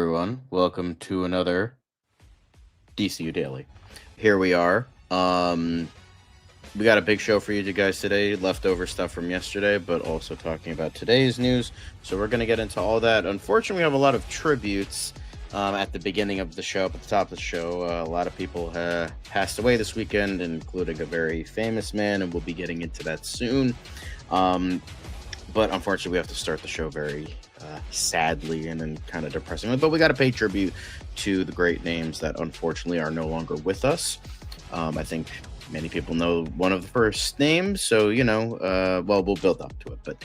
everyone. Welcome to another DCU Daily. Here we are. We got a big show for you guys today. Leftover stuff from yesterday, but also talking about today's news. So we're going to get into all that. Unfortunately, we have a lot of tributes at the beginning of the show, at the top of the show. A lot of people passed away this weekend, including a very famous man, and we'll be getting into that soon. But unfortunately, we have to start the show very sadly and then kind of depressingly. But we got to pay tribute to the great names that unfortunately are no longer with us. I think many people know one of the first names, so well, we'll build up to it. But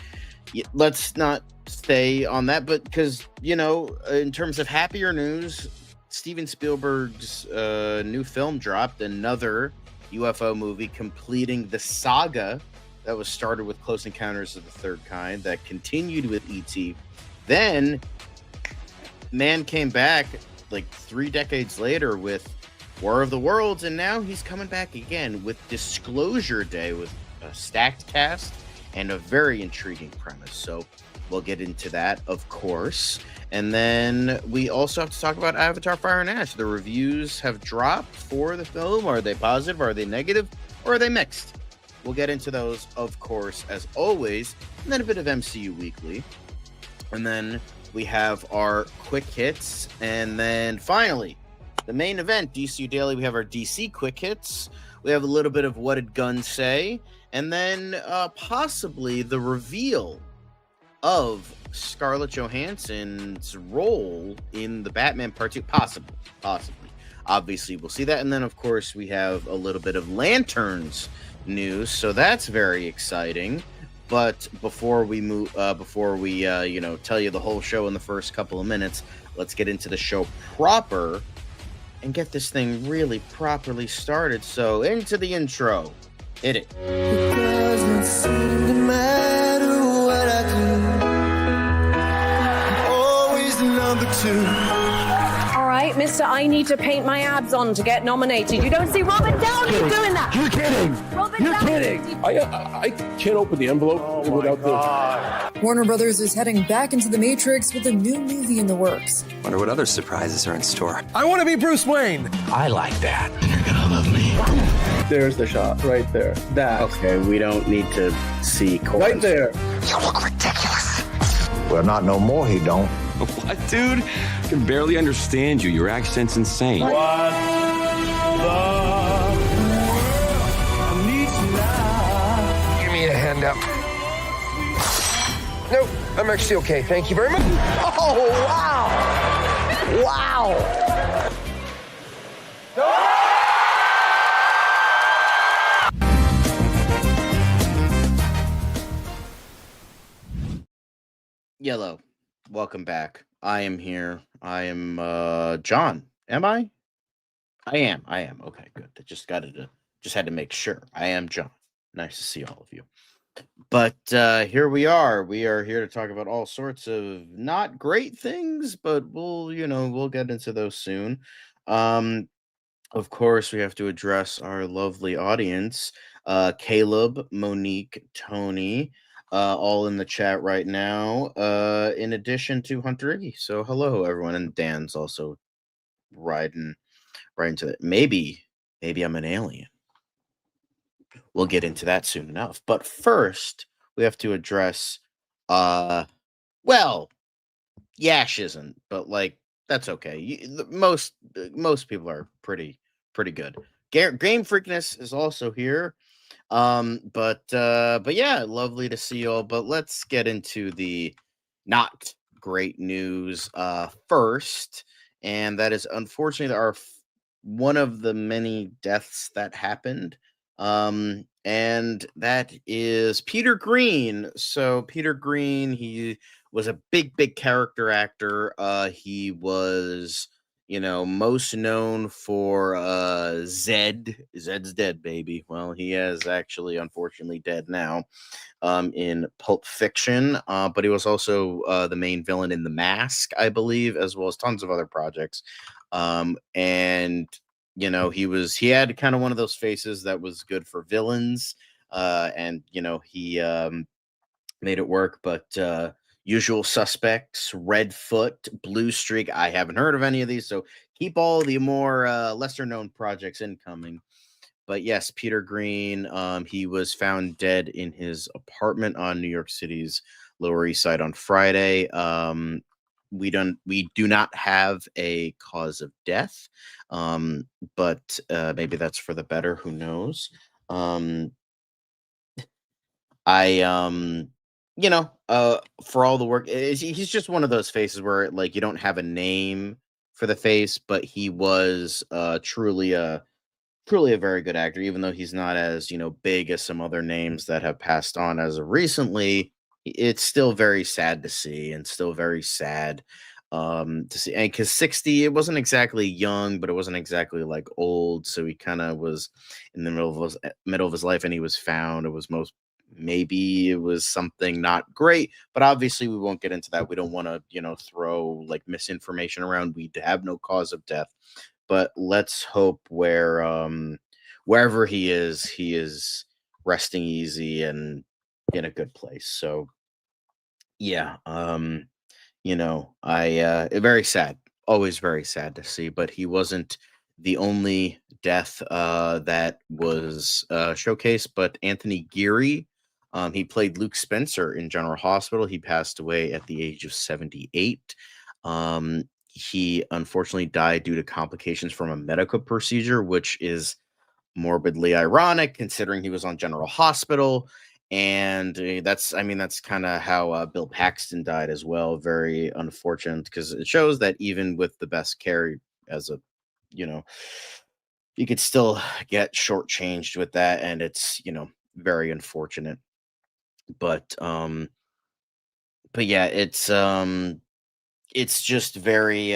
let's not stay on that. But because in terms of happier news, Steven Spielberg's new film dropped, another UFO movie completing the saga that was started with Close Encounters of the Third Kind, that continued with E.T. Then, man came back like 3 decades later with War of the Worlds, and now he's coming back again with Disclosure Day with a stacked cast and a very intriguing premise. So we'll get into that, of course. And then we also have to talk about Avatar Fire and Ash. The reviews have dropped for the film. Are they positive? Are they negative? Or are they mixed? We'll get into those, of course, as always, and then a bit of MCU Weekly. And then we have our quick hits. And then finally, the main event, DCU Daily, we have our DC quick hits. We have a little bit of What Did Gunn Say? And then possibly the reveal of Scarlett Johansson's role in the Batman Part 2. Possibly. Obviously, we'll see that. And then, of course, we have a little bit of Lanterns news, so that's very exciting. But before we tell you the whole show in the first couple of minutes, let's get into the show proper and get this thing really properly started. So into the intro. Hit it. It doesn't seem to matter what I do. I'm always the number 2. All right, Mr. I need to paint my abs on to get nominated. You don't see Robert Downey doing that. You're kidding. You're kidding. I can't open the envelope without the... Warner Brothers is heading back into the Matrix with a new movie in the works. Wonder what other surprises are in store. I want to be Bruce Wayne. I like that. And you're gonna love me. There's the shot right there. That. Okay, we don't need to see right there. You look ridiculous. Well, not no more, he don't. What, dude? I can barely understand you. Your accent's insane. What Give me a hand up. Nope, I'm actually okay. Thank you very much. Oh, wow. Wow. Yellow, welcome back. I am here. I am John. Am I? I am. Okay, good. I just had to make sure. I am John. Nice to see all of you. But here we are. We are here to talk about all sorts of not great things, but we'll get into those soon. Of course, we have to address our lovely audience. Caleb, Monique, Tony, all in the chat right now, in addition to Hunter Iggy. So hello, everyone. And Dan's also riding right into it. Maybe I'm an alien. We'll get into that soon enough. But first, we have to address, Yash isn't, but that's okay. Most people are pretty good. Game Freakness is also here. But yeah, lovely to see you all. But let's get into the not great news first, and that is unfortunately one of the many deaths that happened. And that is Peter Green. So Peter Green, he was a big character actor. He was most known for Zed. Zed's dead, baby. Well, he is actually unfortunately dead now in Pulp Fiction. But he was also the main villain in The Mask, I believe, as well as tons of other projects. And he had kind of one of those faces that was good for villains. And he made it work. But Usual Suspects, Redfoot, Blue Streak. I haven't heard of any of these, so keep all the more lesser known projects incoming. But yes, Peter Green, he was found dead in his apartment on New York City's Lower East Side on Friday. We do not have a cause of death, but maybe that's for the better. Who knows? For all the work, he's just one of those faces where like you don't have a name for the face, but he was truly a very good actor, even though he's not as big as some other names that have passed on as of recently. It's still very sad to see, and still very sad to see, and because 60, it wasn't exactly young, but it wasn't exactly like old, so he kind of was in the middle of his life, and he was found. It was maybe it was something not great, but obviously we won't get into that. We don't want to throw like misinformation around. We have no cause of death, but let's hope wherever he is resting easy and in a good place. So yeah, very sad, always very sad to see, but he wasn't the only death that was showcased. But Anthony Geary, he played Luke Spencer in General Hospital. He passed away at the age of 78. He unfortunately died due to complications from a medical procedure, which is morbidly ironic considering he was on General Hospital. And that's kind of how Bill Paxton died as well. Very unfortunate, because it shows that even with the best care, as a, you could still get shortchanged with that. And it's, very unfortunate. But yeah, it's just very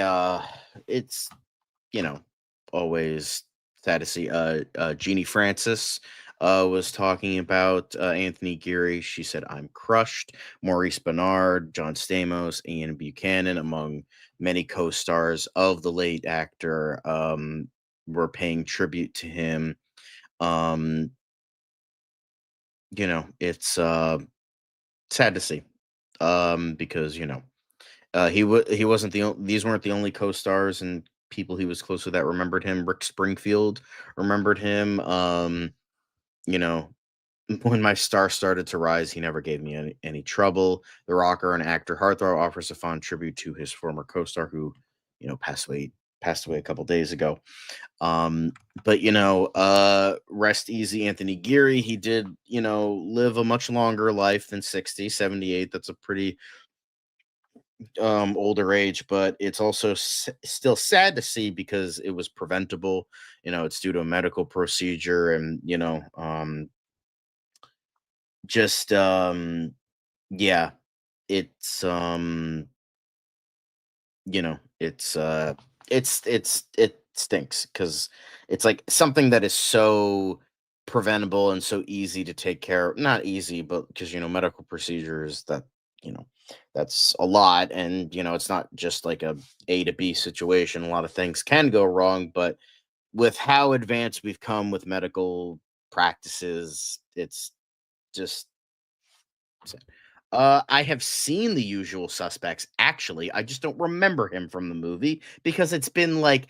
it's always sad to see. Jeannie Francis was talking about Anthony Geary. She said, "I'm crushed." Maurice Bernard, John Stamos, Ian Buchanan, among many co-stars of the late actor, were paying tribute to him. It's sad to see, because he wasn't these weren't the only co-stars and people he was close with that remembered him. Rick Springfield remembered him. You know, when my star started to rise, he never gave me any trouble. The rocker and actor Heartthrob offers a fond tribute to his former co-star who, passed away a couple days ago. But rest easy, Anthony Geary. He did, live a much longer life than 60, 78. That's a pretty older age, but it's also still sad to see because it was preventable. It's due to a medical procedure, and just yeah, it's it stinks because it's like something that is so preventable and so easy to take care of. Not easy, but because medical procedures, that you know that's a lot, and it's not just like A to B situation. A lot of things can go wrong, but with how advanced we've come with medical practices, it's just sad. I have seen The Usual Suspects. Actually, I just don't remember him from the movie because it's been like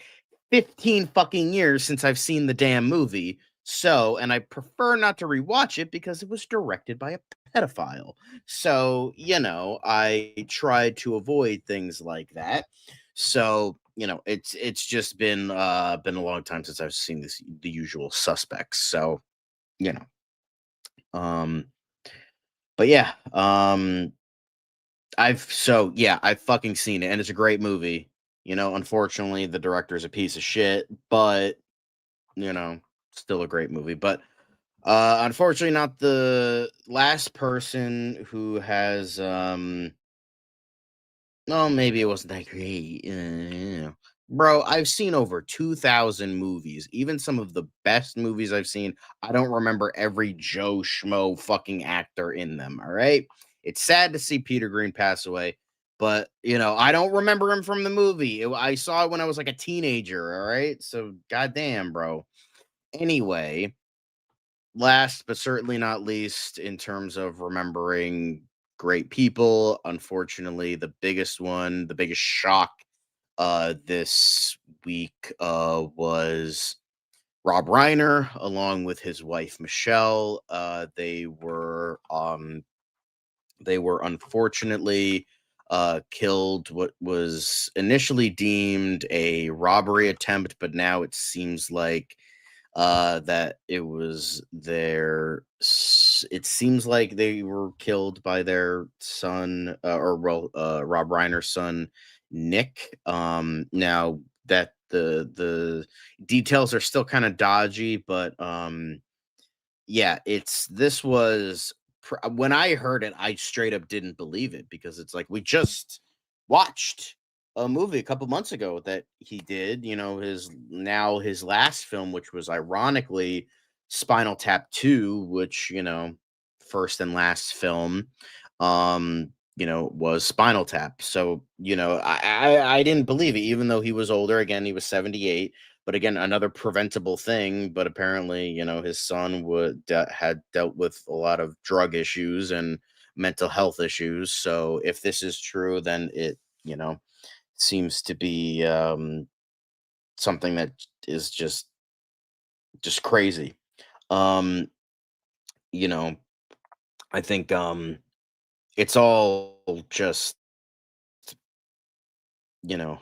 15 fucking years since I've seen the damn movie. So, and I prefer not to rewatch it because it was directed by a pedophile. So, I tried to avoid things like that. So, it's just been a long time since I've seen The Usual Suspects. So, but yeah, I've fucking seen it, and it's a great movie. Unfortunately, the director is a piece of shit, but still a great movie. But unfortunately, not the last person who has maybe it wasn't that great. Bro, I've seen over 2,000 movies. Even some of the best movies I've seen, I don't remember every Joe Schmo fucking actor in them, all right? It's sad to see Peter Green pass away, but, I don't remember him from the movie. I saw it when I was like a teenager, all right? So, goddamn, bro. Anyway, last but certainly not least, in terms of remembering great people. Unfortunately, the biggest shock this week was Rob Reiner, along with his wife Michelle. They were unfortunately killed what was initially deemed a robbery attempt, but now it seems like that it seems like they were killed by their son, Rob Reiner's son, Nick. Now that the details are still kind of dodgy, but yeah, this was when I heard it, I straight up didn't believe it, because it's like, we just watched a movie a couple months ago that he did, his last film, which was ironically Spinal Tap 2, which, first and last film, was Spinal Tap. So, I didn't believe it, even though he was older. Again, he was 78. But again, another preventable thing. But apparently, his son had dealt with a lot of drug issues and mental health issues. So if this is true, then it, seems to be something that is just crazy. Um, you know, I think it's all just, yeah,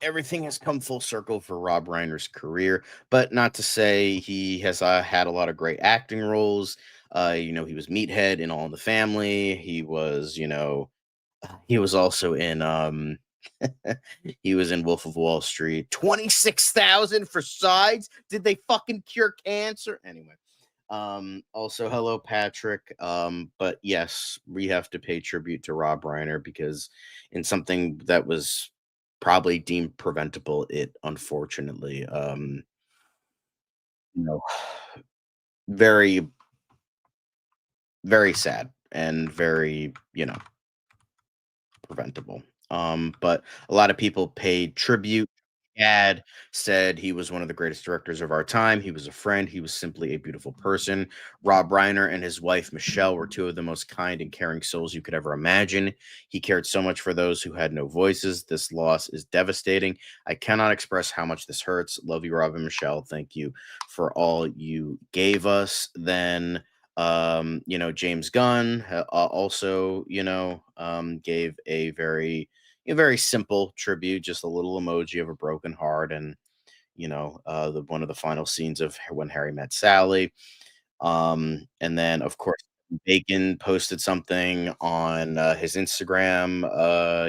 everything has come full circle for Rob Reiner's career, but not to say he has had a lot of great acting roles. He was Meathead in All in the Family. He was also in he was in Wolf of Wall Street. 26,000 for Sides. Did they fucking cure cancer? Anyway. Also hello Patrick. But yes, we have to pay tribute to Rob Reiner, because in something that was probably deemed preventable, it unfortunately you know very, very sad and very, preventable. But a lot of people paid tribute. Dad said he was one of the greatest directors of our time. He was a friend. He was simply a beautiful person. Rob Reiner and his wife Michelle were two of the most kind and caring souls you could ever imagine. He cared so much for those who had no voices. This loss is devastating. I cannot express how much this hurts. Love you, Rob and Michelle. Thank you for all you gave us. Then James Gunn also gave a very simple tribute, just a little emoji of a broken heart, and the one of the final scenes of When Harry Met Sally. And then of course Bacon posted something on his Instagram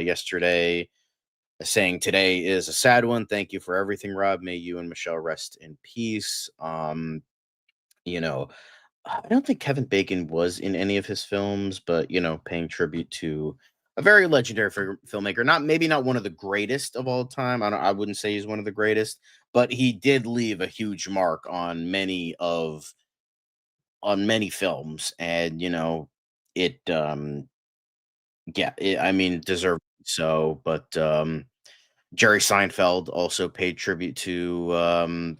yesterday, saying, "Today is a sad one. Thank you for everything, Rob. May you and Michelle rest in peace." You know, I don't think Kevin Bacon was in any of his films, but paying tribute to a very legendary filmmaker. Not one of the greatest of all time. I wouldn't say he's one of the greatest, but he did leave a huge mark on many films, and it I mean, deserved so. But Jerry Seinfeld also paid tribute to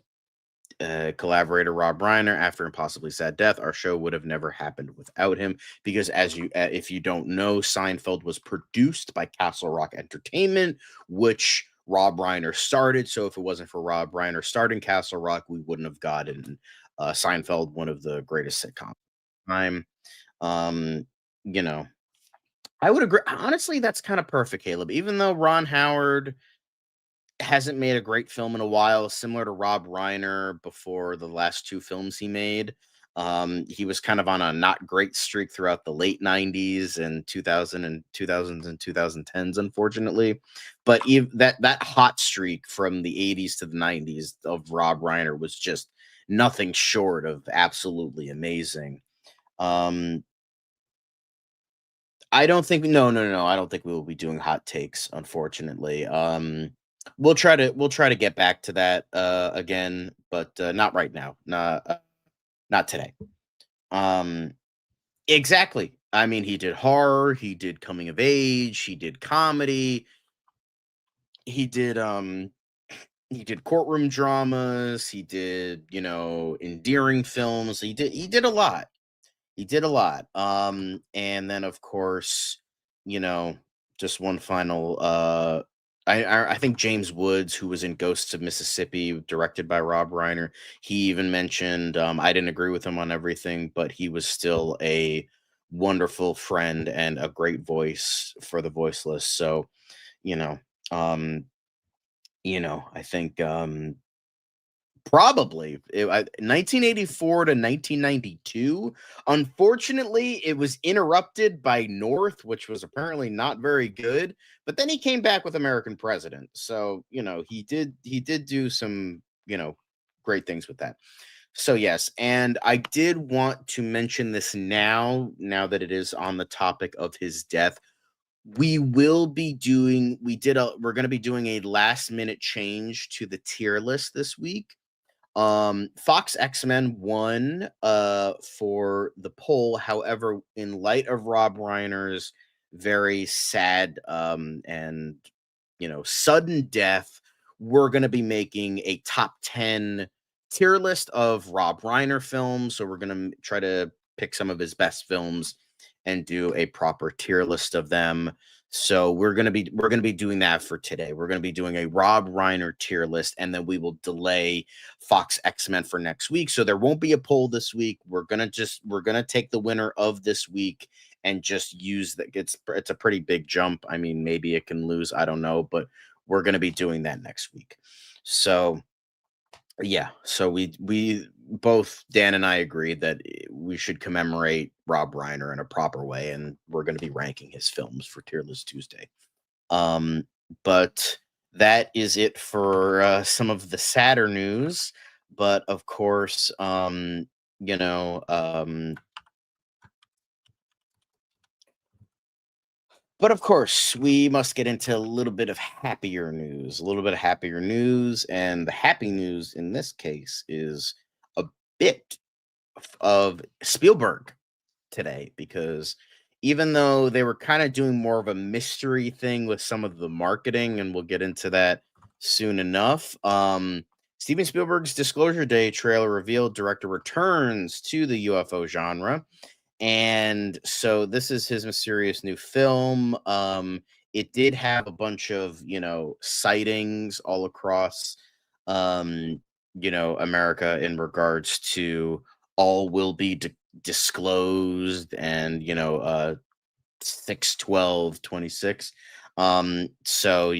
collaborator Rob Reiner after impossibly sad death. Our show would have never happened without him, because if you don't know, Seinfeld was produced by Castle Rock Entertainment, which Rob Reiner started. So if it wasn't for Rob Reiner starting Castle Rock, we wouldn't have gotten Seinfeld, one of the greatest sitcoms of the time. Um, you know, I would agree. Honestly, that's kind of perfect, Caleb. Even though Ron Howard hasn't made a great film in a while, similar to Rob Reiner before the last two films he made. He was kind of on a not great streak throughout the late 90s and 2000s and 2010s, unfortunately. But that hot streak from the 80s to the 90s of Rob Reiner was just nothing short of absolutely amazing. I don't think no. I don't think we will be doing hot takes, unfortunately. We'll try to get back to that again, but not right now. Not today. Exactly. I mean, he did horror, he did coming of age, he did comedy, he did he did courtroom dramas, he did, you know, endearing films. He did a lot. He did a lot. And then of course, you know, just one final I think James Woods, who was in Ghosts of Mississippi, directed by Rob Reiner, he even mentioned I didn't agree with him on everything, but he was still a wonderful friend and a great voice for the voiceless. So, you know, um, I think probably 1984 to 1992. Unfortunately, it was interrupted by North, which was apparently not very good. But then he came back with American President, so you know he did do some great things with that. So yes, and I did want to mention this now that it is on the topic of his death. We're going to be doing a last minute change to the tier list this week. Fox X-Men won for the poll. However, in light of Rob Reiner's very sad and sudden death, we're going to be making a top 10 tier list of Rob Reiner films. So we're going to try to pick some of his best films and do a proper tier list of them. So we're gonna be doing that for today. We're gonna be doing a Rob Reiner tier list, and then we will delay Fox X-Men for next week. So there won't be a poll this week. We're gonna take the winner of this week and just use that. It's a pretty big jump. I mean, maybe it can lose. I don't know, but we're gonna be doing that next week. So yeah, so we both Dan and I agree that we should commemorate Rob Reiner in a proper way, and we're going to be ranking his films for Tier List Tuesday. But that is it for some of the sadder news. But of course, But of course, we must get into a little bit of happier news. And the happy news in this case is a bit of Spielberg today, because even though they were kind of doing more of a mystery thing with some of the marketing, and we'll get into that soon enough, Steven Spielberg's Disclosure Day trailer revealed director returns to the UFO genre. And so this is his mysterious new film. It did have a bunch of, sightings all across, America in regards to all will be disclosed and, 6/12/26. So,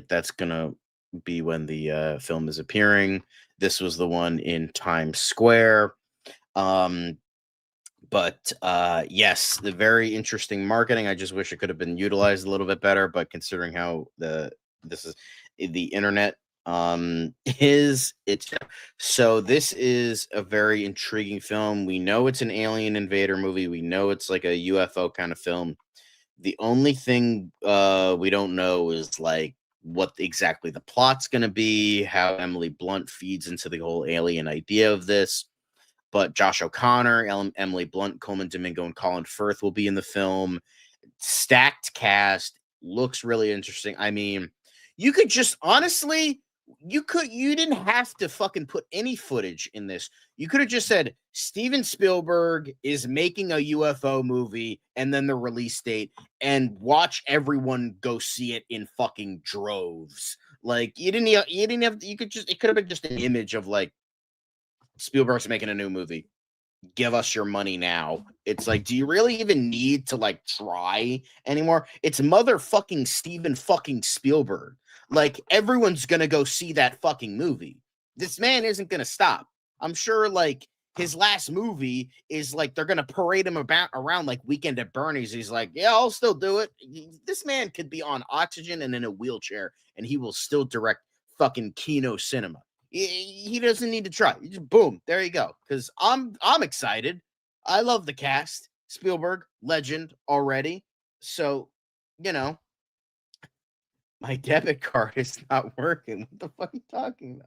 that's going to be when the film is appearing. This was the one in Times Square. But yes, the very interesting marketing. I just wish it could have been utilized a little bit better. But considering how the internet so this is a very intriguing film. We know it's an alien invader movie. We know it's like a UFO kind of film. The only thing we don't know is like what exactly the plot's going to be, how Emily Blunt feeds into the whole alien idea of this. But Josh O'Connor, Emily Blunt, Coleman Domingo, and Colin Firth will be in the film. Stacked cast, looks really interesting. I mean, you could just honestly, you didn't have to fucking put any footage in this. You could have just said Steven Spielberg is making a UFO movie and then the release date, and watch everyone go see it in fucking droves. Like you could just, it could have been just an image of like, Spielberg's making a new movie. Give us your money now. It's like, do you really even need to like try anymore? It's motherfucking Steven fucking Spielberg. Like everyone's gonna go see that fucking movie. This man isn't gonna stop. I'm sure like his last movie is like they're gonna parade him around like Weekend at Bernie's. He's like, yeah, I'll still do it. This man could be on oxygen and in a wheelchair, and he will still direct fucking Kino Cinema. He doesn't need to try. Just boom, there you go. Because I'm excited. I love the cast. Spielberg, legend already. So, my debit card is not working. What the fuck are you talking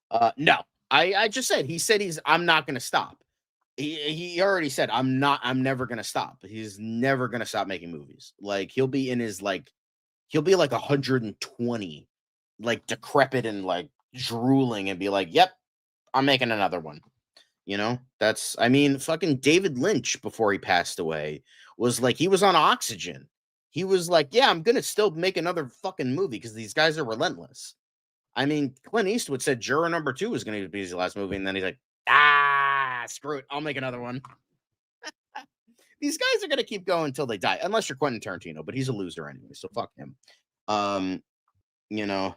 about? No, I just said. He said I'm not gonna stop. He already said I'm never gonna stop. He's never gonna stop making movies. Like he'll be like 120, like decrepit and like drooling and be like, "Yep, I'm making another one." You know, I mean, fucking David Lynch before he passed away was like, he was on oxygen. He was like, "Yeah, I'm gonna still make another fucking movie because these guys are relentless." I mean, Clint Eastwood said Juror Number 2 was going to be his last movie, and then he's like, screw it, I'll make another one. These guys are going to keep going until they die, unless you're Quentin Tarantino, but he's a loser anyway, so fuck him. You know,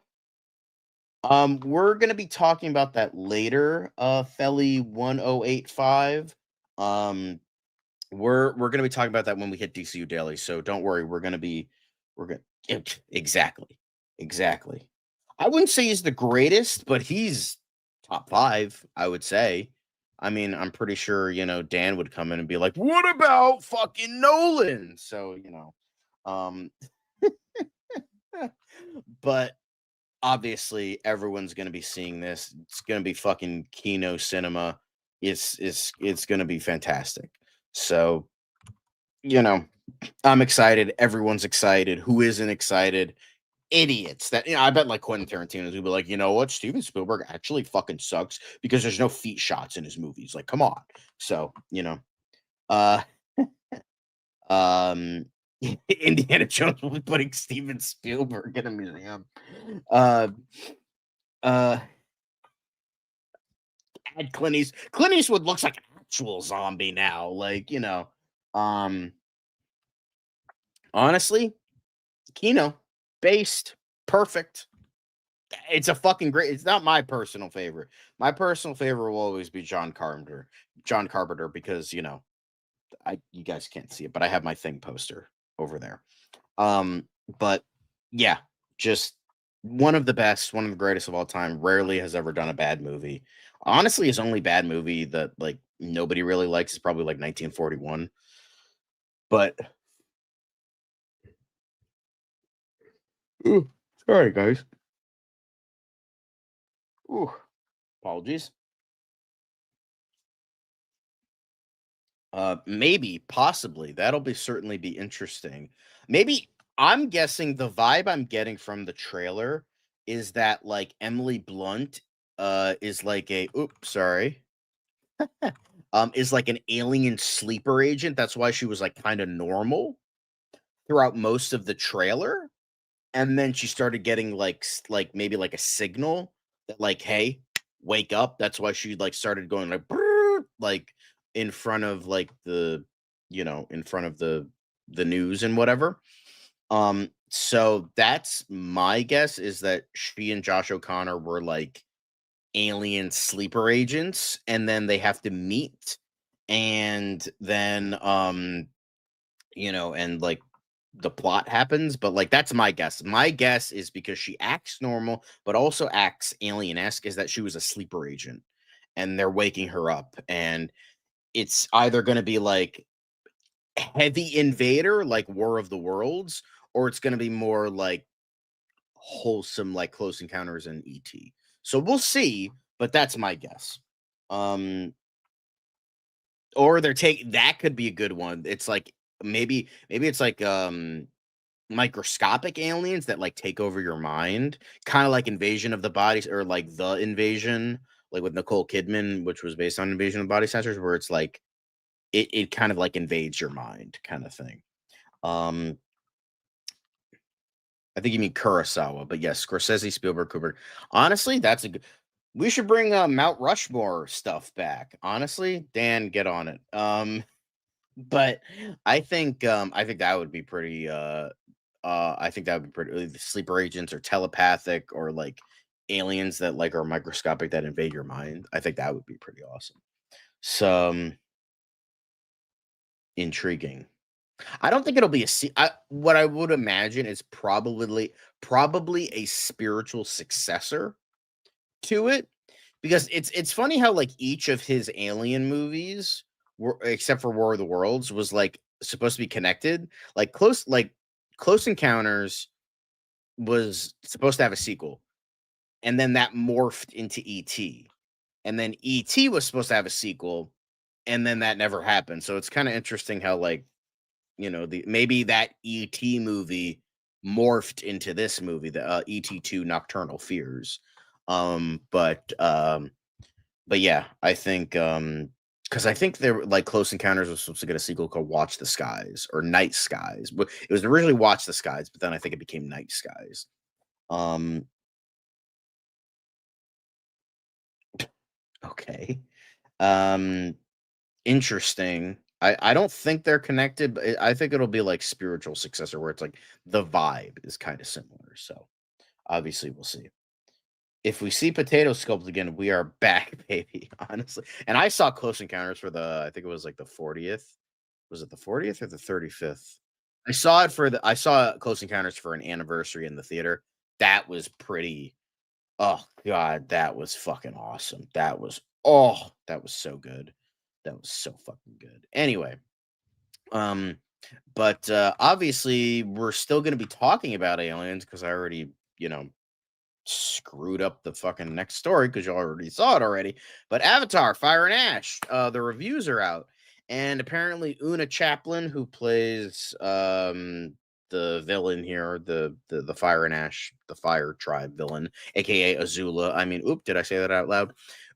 we're going to be talking about that later, Felly 1085. We're going to be talking about that when we hit DCU Daily, so don't worry, we're going exactly. I wouldn't say he's the greatest, but he's top 5, I would say. I mean, I'm pretty sure, you know, Dan would come in and be like, "What about fucking Nolan?" So, you know, but obviously everyone's going to be seeing this. It's going to be fucking Kino cinema. It's going to be fantastic. So, you know, I'm excited. Everyone's excited. Who isn't excited? Idiots that, you know, I bet like Quentin Tarantino's would be like, "You know what, Steven Spielberg actually fucking sucks because there's no feet shots in his movies. Like, come on." So, you know, Indiana Jones will be putting Steven Spielberg in a museum. And Clint Eastwood looks like an actual zombie now. Like, you know, honestly, Kino based perfect. It's a fucking great. It's not my personal favorite. My personal favorite will always be John Carpenter, because, you know, you guys can't see it, but I have my Thing poster over there. But yeah, just one of the best, one of the greatest of all time. Rarely has ever done a bad movie. Honestly, his only bad movie that like nobody really likes is probably like 1941. But ooh, sorry guys. Ooh, apologies. Maybe, possibly. That'll certainly be interesting. Maybe I'm guessing the vibe I'm getting from the trailer is that like Emily Blunt is like is like an alien sleeper agent. That's why she was like kind of normal throughout most of the trailer. And then she started getting like maybe like a signal that like, "Hey, wake up." That's why she like started going like "Brrr," like in front of like in front of the news and whatever. So that's my guess, is that she and Josh O'Connor were like alien sleeper agents, and then they have to meet, and then and like the plot happens. But like, that's my guess. My guess is because she acts normal but also acts alien-esque, is that she was a sleeper agent and they're waking her up, and it's either going to be like heavy invader like War of the Worlds, or it's going to be more like wholesome like Close Encounters and ET. So we'll see, but that's my guess. Or that could be a good one. It's like maybe it's like microscopic aliens that like take over your mind, kind of like Invasion of the Bodies, or like The Invasion, like with Nicole Kidman, which was based on Invasion of the Body Snatchers, where it's like it kind of like invades your mind kind of thing. I think you mean Kurosawa, but yes, Scorsese, Spielberg, Kubrick. Honestly, that's a good. We should bring Mount Rushmore stuff back. Honestly, Dan, get on it. But I think that would be pretty. I think that would be pretty. The sleeper agents or telepathic, or like aliens that like are microscopic that invade your mind. I think that would be pretty awesome. Some intriguing. I don't think it'll be what I would imagine is probably a spiritual successor to it, because it's funny how like each of his alien movies were, except for War of the Worlds, was like supposed to be connected. Like Close Encounters was supposed to have a sequel, and then that morphed into ET, and then ET was supposed to have a sequel, and then that never happened. So it's kind of interesting how like, maybe that ET movie morphed into this movie, the ET2 Nocturnal Fears. But yeah, I think because I think they're like Close Encounters was supposed to get a sequel called Watch the Skies or Night Skies. But it was originally Watch the Skies, but then I think it became Night Skies. Okay. Interesting. I don't think they're connected, but I think it'll be like spiritual successor where it's like the vibe is kind of similar. So obviously we'll see. If we see Potato Sculpt again, we are back, baby. Honestly, and I saw Close Encounters for I think it was like the 40th. Was it the 40th or the 35th? I saw Close Encounters for an anniversary in the theater. That was pretty. Oh god, that was fucking awesome. That was so good. That was so fucking good. Anyway, but obviously we're still going to be talking about aliens because I already, screwed up the fucking next story because you already saw it already. But Avatar, Fire and Ash, the reviews are out, and apparently Una Chaplin, who plays the villain here, the Fire and Ash, the Fire Tribe villain, aka Azula. I mean, did I say that out loud?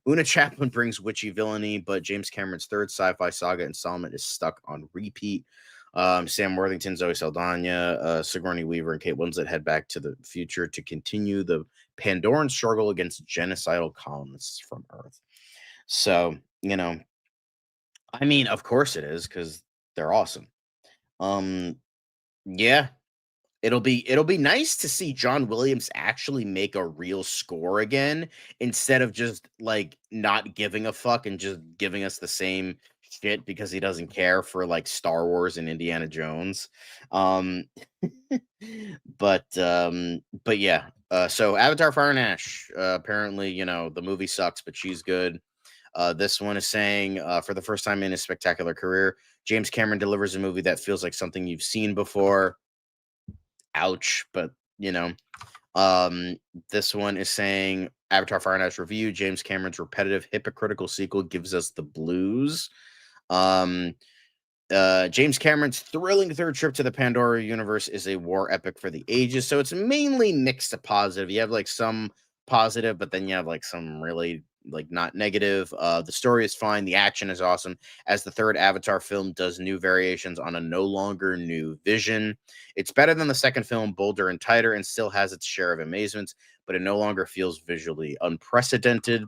Una Chaplin brings witchy villainy, but James Cameron's third sci-fi saga installment is stuck on repeat. Sam Worthington, Zoe Saldana, Sigourney Weaver, and Kate Winslet head back to the future to continue the Pandoran struggle against genocidal colonists from Earth. So, I mean, of course it is because they're awesome. Yeah, it'll be nice to see John Williams actually make a real score again instead of just like not giving a fuck and just giving us the same shit because he doesn't care for like Star Wars and Indiana Jones. But yeah. So Avatar Fire and Ash, apparently, the movie sucks, but she's good. This one is saying, for the first time in his spectacular career, James Cameron delivers a movie that feels like something you've seen before. Ouch, but this one is saying Avatar Fire and Ash review, James Cameron's repetitive, hypocritical sequel gives us the blues. James Cameron's thrilling third trip to the Pandora universe is a war epic for the ages, so it's mainly mixed to positive. You have like some positive, but then you have like some really like not negative. The story is fine, the action is awesome, as the third Avatar film does new variations on a no longer new vision. It's better than the second film, bolder and tighter, and still has its share of amazements, but it no longer feels visually unprecedented.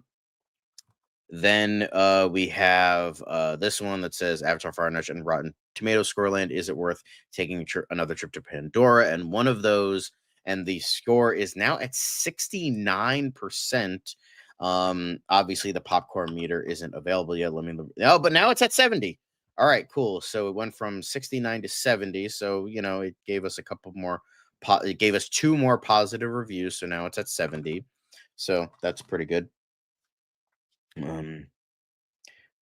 Then we have this one that says Avatar Fire and Ash and Rotten Tomatoes Scoreland. Is it worth taking another trip to Pandora? And one of those, and the score is now at 69%. Obviously the popcorn meter isn't available yet. But now it's at 70. All right, cool. So it went from 69 to 70. So, it gave us a couple more. It gave us 2 more positive reviews. So now it's at 70. So that's pretty good.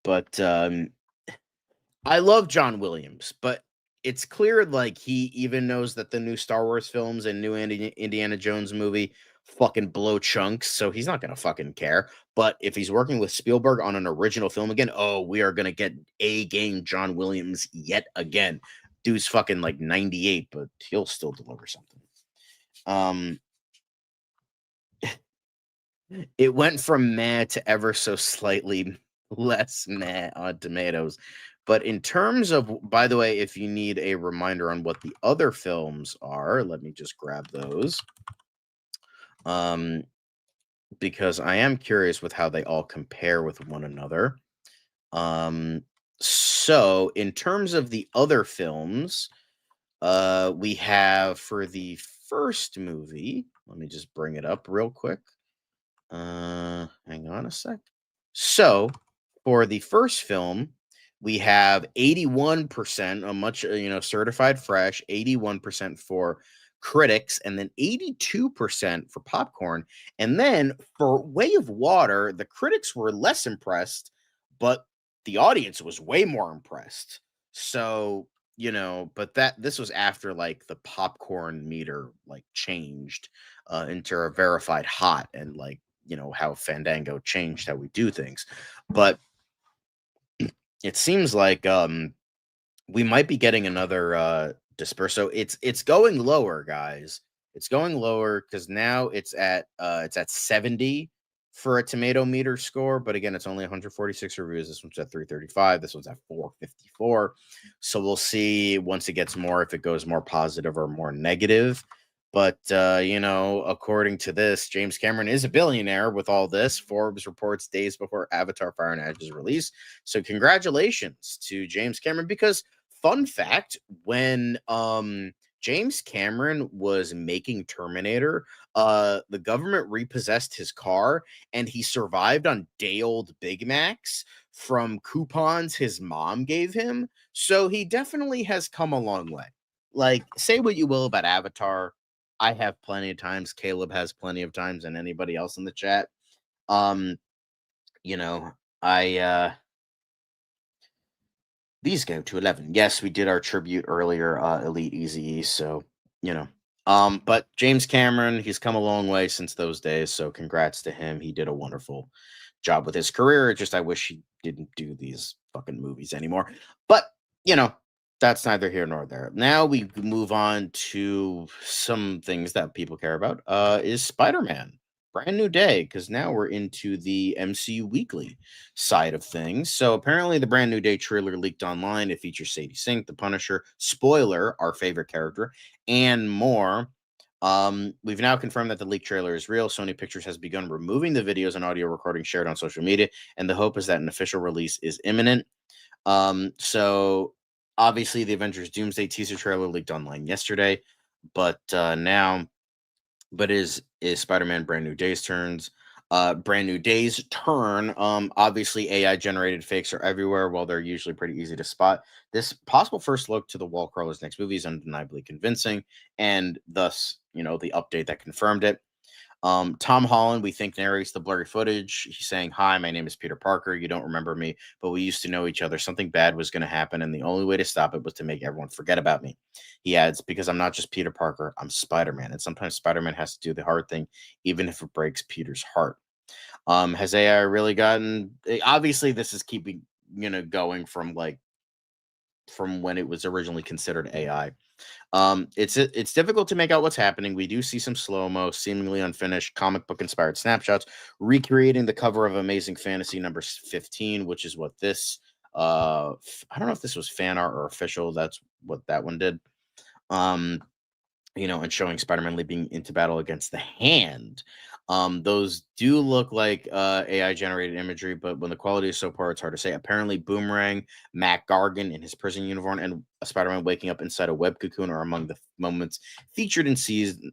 But I love John Williams, but it's clear like he even knows that the new Star Wars films and new Indiana Jones movie fucking blow chunks, so he's not gonna fucking care. But if he's working with Spielberg on an original film again, we are gonna get a game John Williams yet again. Dude's fucking like 98, but he'll still deliver something. It went from meh to ever so slightly less meh on Tomatoes. But in terms of, by the way, if you need a reminder on what the other films are, let me just grab those. Because I am curious with how they all compare with one another. So in terms of the other films, we have for the first movie, let me just bring it up real quick. Hang on a sec. So for the first film, we have 81%, a much, certified fresh, 81% for critics, and then 82% for popcorn. And then for Way of Water, the critics were less impressed, but the audience was way more impressed. So, but this was after like the popcorn meter like changed into a verified hot, and like, how Fandango changed how we do things. But it seems like we might be getting another disperse. So it's going lower, guys. It's going lower because now it's at 70 for a tomato meter score, but again, it's only 146 reviews. This one's at 335. This one's at 454. So we'll see once it gets more if it goes more positive or more negative. But according to this, James Cameron is a billionaire with all this. Forbes reports days before Avatar: Fire and Ash's release. So congratulations to James Cameron, because fun fact, when James Cameron was making Terminator, the government repossessed his car and he survived on day-old Big Macs from coupons his mom gave him. So he definitely has come a long way. Like, say what you will about Avatar. I have plenty of times. Caleb has plenty of times, and anybody else in the chat. These go to 11. Yes, we did our tribute earlier, Elite Easy. So, but James Cameron, he's come a long way since those days. So congrats to him. He did a wonderful job with his career. Just, I wish he didn't do these fucking movies anymore. But, that's neither here nor there. Now we move on to some things that people care about. Is Spider-Man. Brand new day, because now we're into the MCU Weekly side of things. So apparently the brand new day trailer leaked online. It features Sadie Sink, the Punisher, spoiler, our favorite character, and more. We've now confirmed that the leaked trailer is real. Sony Pictures has begun removing the videos and audio recordings shared on social media, and the hope is that an official release is imminent. So obviously the Avengers Doomsday teaser trailer leaked online yesterday, but is Spider-Man Brand New Day's turn. Obviously AI generated fakes are everywhere, while they're usually pretty easy to spot. This possible first look to the wall crawler's next movie is undeniably convincing, and thus, the update that confirmed it. Tom Holland, we think, narrates the blurry footage. He's saying, "Hi, my name is Peter Parker. You don't remember me, but we used to know each other. Something bad was going to happen, and the only way to stop it was to make everyone forget about me." He adds, "Because I'm not just Peter Parker, I'm Spider-Man, and sometimes Spider-Man has to do the hard thing, even if it breaks Peter's heart." Has AI really gotten... Obviously, this is keeping, going from when it was originally considered AI. It's difficult to make out what's happening. We do see some slow-mo, seemingly unfinished, comic book inspired snapshots recreating the cover of Amazing Fantasy number 15, which is what this I don't know if this was fan art or official. That's what that one did. And showing Spider-Man leaping into battle against the Hand. Those do look like AI generated imagery, but when the quality is so poor, it's hard to say. Apparently, Boomerang, Matt Gargan in his prison uniform, and Spider-Man waking up inside a web cocoon are among the moments featured in scenes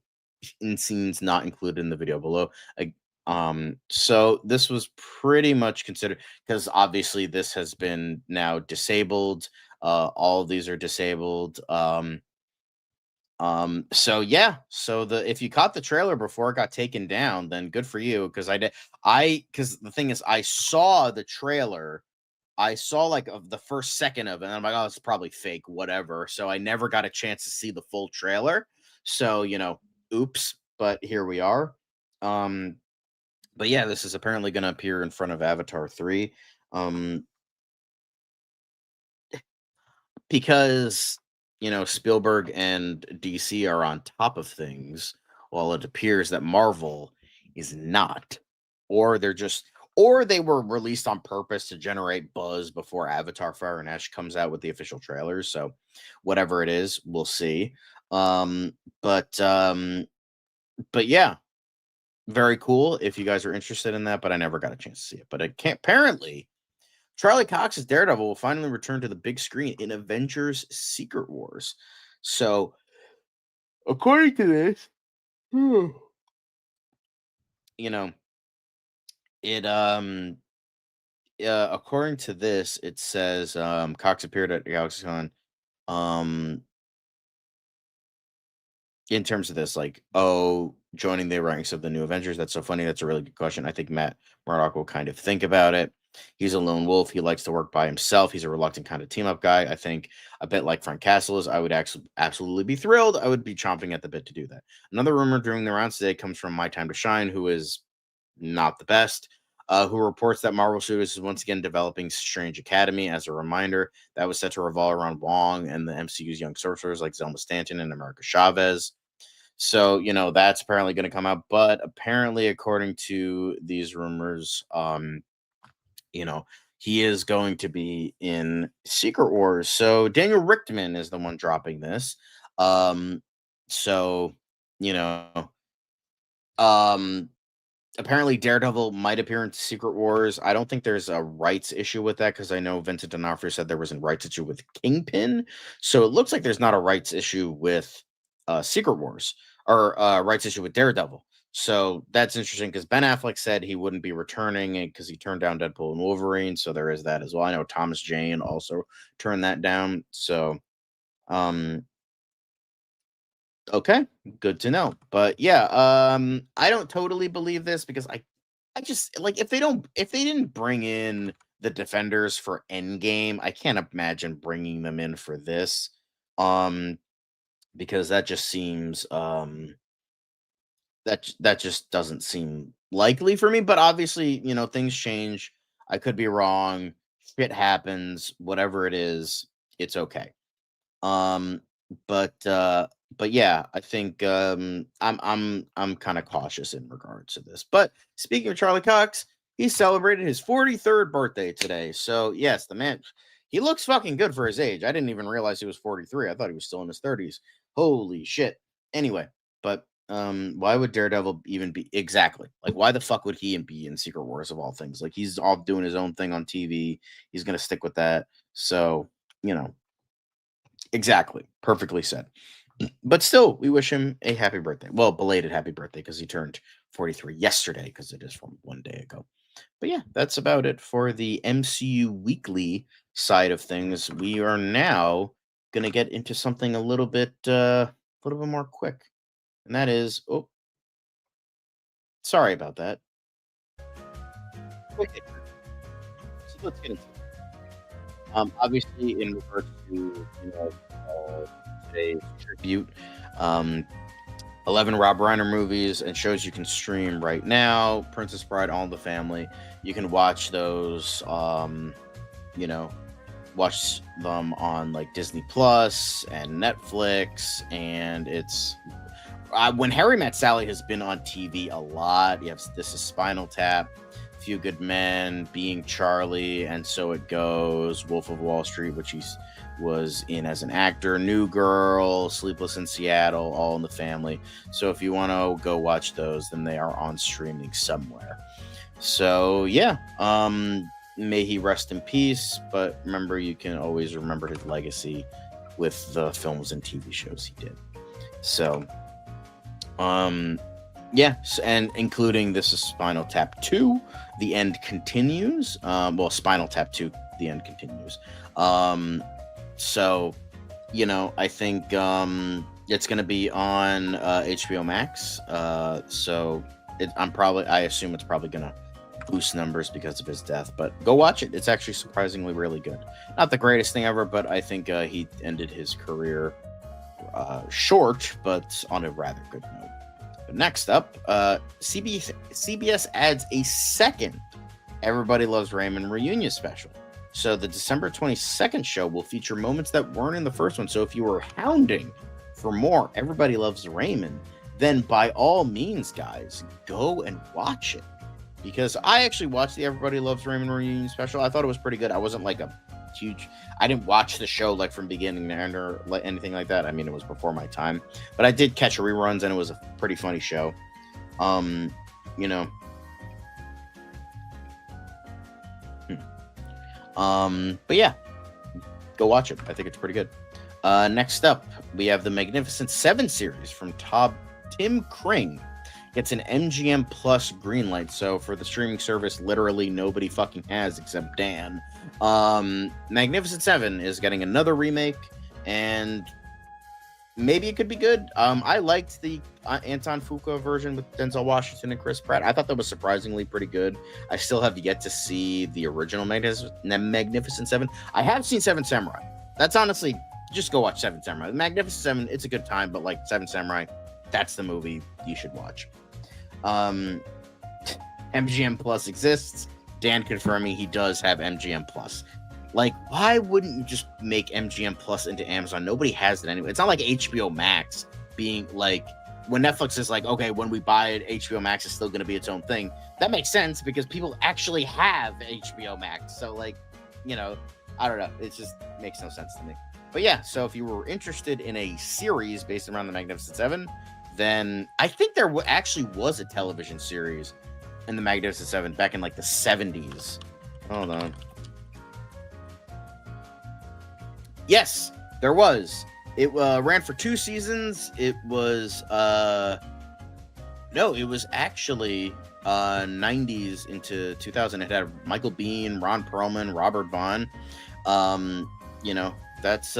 not included in the video below. So this was pretty much considered, because obviously this has been now disabled. All of these are disabled. So if you caught the trailer before it got taken down, then good for you. Because because the thing is, I saw the trailer, I saw the first second of it, and I'm like, oh, it's probably fake, whatever. So I never got a chance to see the full trailer. So oops. But here we are. But yeah, this is apparently going to appear in front of Avatar 3. Because Spielberg and DC are on top of things, while it appears that Marvel is not, or they were released on purpose to generate buzz before Avatar: Fire and Ash comes out with the official trailers. So whatever it is, we'll see. But yeah, very cool if you guys are interested in that, but I never got a chance to see it. But apparently Charlie Cox's Daredevil will finally return to the big screen in Avengers: Secret Wars. So, according to this, according to this, it says Cox appeared at GalaxyCon. In terms of this, joining the ranks of the new Avengers. That's so funny. That's a really good question. I think Matt Murdock will kind of think about it. He's a lone wolf. He likes to work by himself. He's a reluctant kind of team-up guy. I think a bit like Frank Castle is. I would absolutely be thrilled. I would be chomping at the bit to do that. Another rumor during the rounds today comes from My Time to Shine, who is not the best, who reports that Marvel Studios is once again developing Strange Academy. As a reminder, that was set to revolve around Wong and the MCU's young sorcerers like Zelma Stanton and America Chavez. So, that's apparently going to come out. But apparently, according to these rumors, he is going to be in Secret Wars. So Daniel Richtman is the one dropping this. So, you know, apparently Daredevil might appear in Secret Wars. I don't think there's a rights issue with that because I know Vincent D'Onofrio said there was a rights issue with Kingpin. So it looks like there's not a rights issue with Secret Wars or rights issue with Daredevil. So that's interesting because Ben Affleck said he wouldn't be returning because he turned down Deadpool and Wolverine. So there is that as well. I know Thomas Jane also turned that down. So, okay, good to know. But yeah, I don't totally believe this because I just like if they didn't bring in the Defenders for Endgame, I can't imagine bringing them in for this. Because that just seems that just doesn't seem likely for me. But obviously, things change. I could be wrong. Shit happens. Whatever it is, it's okay. But yeah, I think I'm kind of cautious in regards to this. But speaking of Charlie Cox, he celebrated his 43rd birthday today. So yes, the man, he looks fucking good for his age. I didn't even realize he was 43. I thought he was still in his 30s. Holy shit. Anyway, but why would Daredevil even be exactly like why the fuck would he be in Secret Wars of all things? Like he's off doing his own thing on TV. He's gonna stick with that. So, exactly. Perfectly said. But still, we wish him a happy birthday. Well, belated happy birthday because he turned 43 yesterday because it is from one day ago. But yeah, that's about it for the MCU Weekly side of things. We are now going to get into something a little bit more quick. And that is, sorry about that. Okay. So let's get into it. Obviously, in regards to today's tribute, 11 Rob Reiner movies and shows you can stream right now. Princess Bride, All in the Family. You can watch those. Watch them on like Disney Plus and Netflix, and it's when Harry Met Sally has been on TV a lot. You have This Is Spinal Tap, Few Good Men, Being Charlie, and So It Goes, Wolf of Wall Street, which he was in as an actor, New Girl, Sleepless in Seattle, All in the Family. So if you want to go watch those, then they are on streaming somewhere. So yeah, may he rest in peace. But remember, you can always remember his legacy with the films and TV shows he did. So, yes, and including This Is Spinal Tap 2, The End Continues. Spinal Tap 2, The End Continues. So, I think it's going to be on HBO Max. So I assume it's probably going to boost numbers because of his death. But go watch it. It's actually surprisingly really good. Not the greatest thing ever, but I think he ended his career short, but on a rather good note. But next up, CBS adds a second Everybody Loves Raymond reunion special. So the December 22nd show will feature moments that weren't in the first one. So if you were hounding for more Everybody Loves Raymond, then by all means, guys, go and watch it. Because I actually watched the Everybody Loves Raymond reunion special. I thought it was pretty good. I wasn't like I didn't watch the show like from beginning to end or like anything like that. I mean, it was before my time. But I did catch reruns and it was a pretty funny show. But yeah, go watch it. I think it's pretty good. Next up, we have the Magnificent Seven series from Tim Kring. Gets an MGM Plus greenlight. So for the streaming service, literally nobody fucking has except Dan. Magnificent Seven is getting another remake, and maybe it could be good. I liked the Anton Fuqua version with Denzel Washington and Chris Pratt. I thought that was surprisingly pretty good. I still have yet to see the original Magnificent Seven. I have seen Seven Samurai. That's honestly, just go watch Seven Samurai. The Magnificent Seven, it's a good time, but like Seven Samurai, that's the movie you should watch. MGM Plus exists. Dan confirming he does have MGM Plus. Like, why wouldn't you just make MGM Plus into Amazon? Nobody has it anyway. It's not like HBO Max being like when Netflix is like, okay, when we buy it, HBO Max is still going to be its own thing. That makes sense because people actually have HBO Max. So, like, you know, I don't know. It just makes no sense to me. But yeah, so if you were interested in a series based around the Magnificent Seven, then I think there actually was a television series in the Magnificent Seven back in like the 70s. Hold on. Yes, there was. It ran for 2 seasons. It was no, it was actually 90s into 2000. It had Michael Biehn, Ron Perlman, Robert Vaughn. You know, that's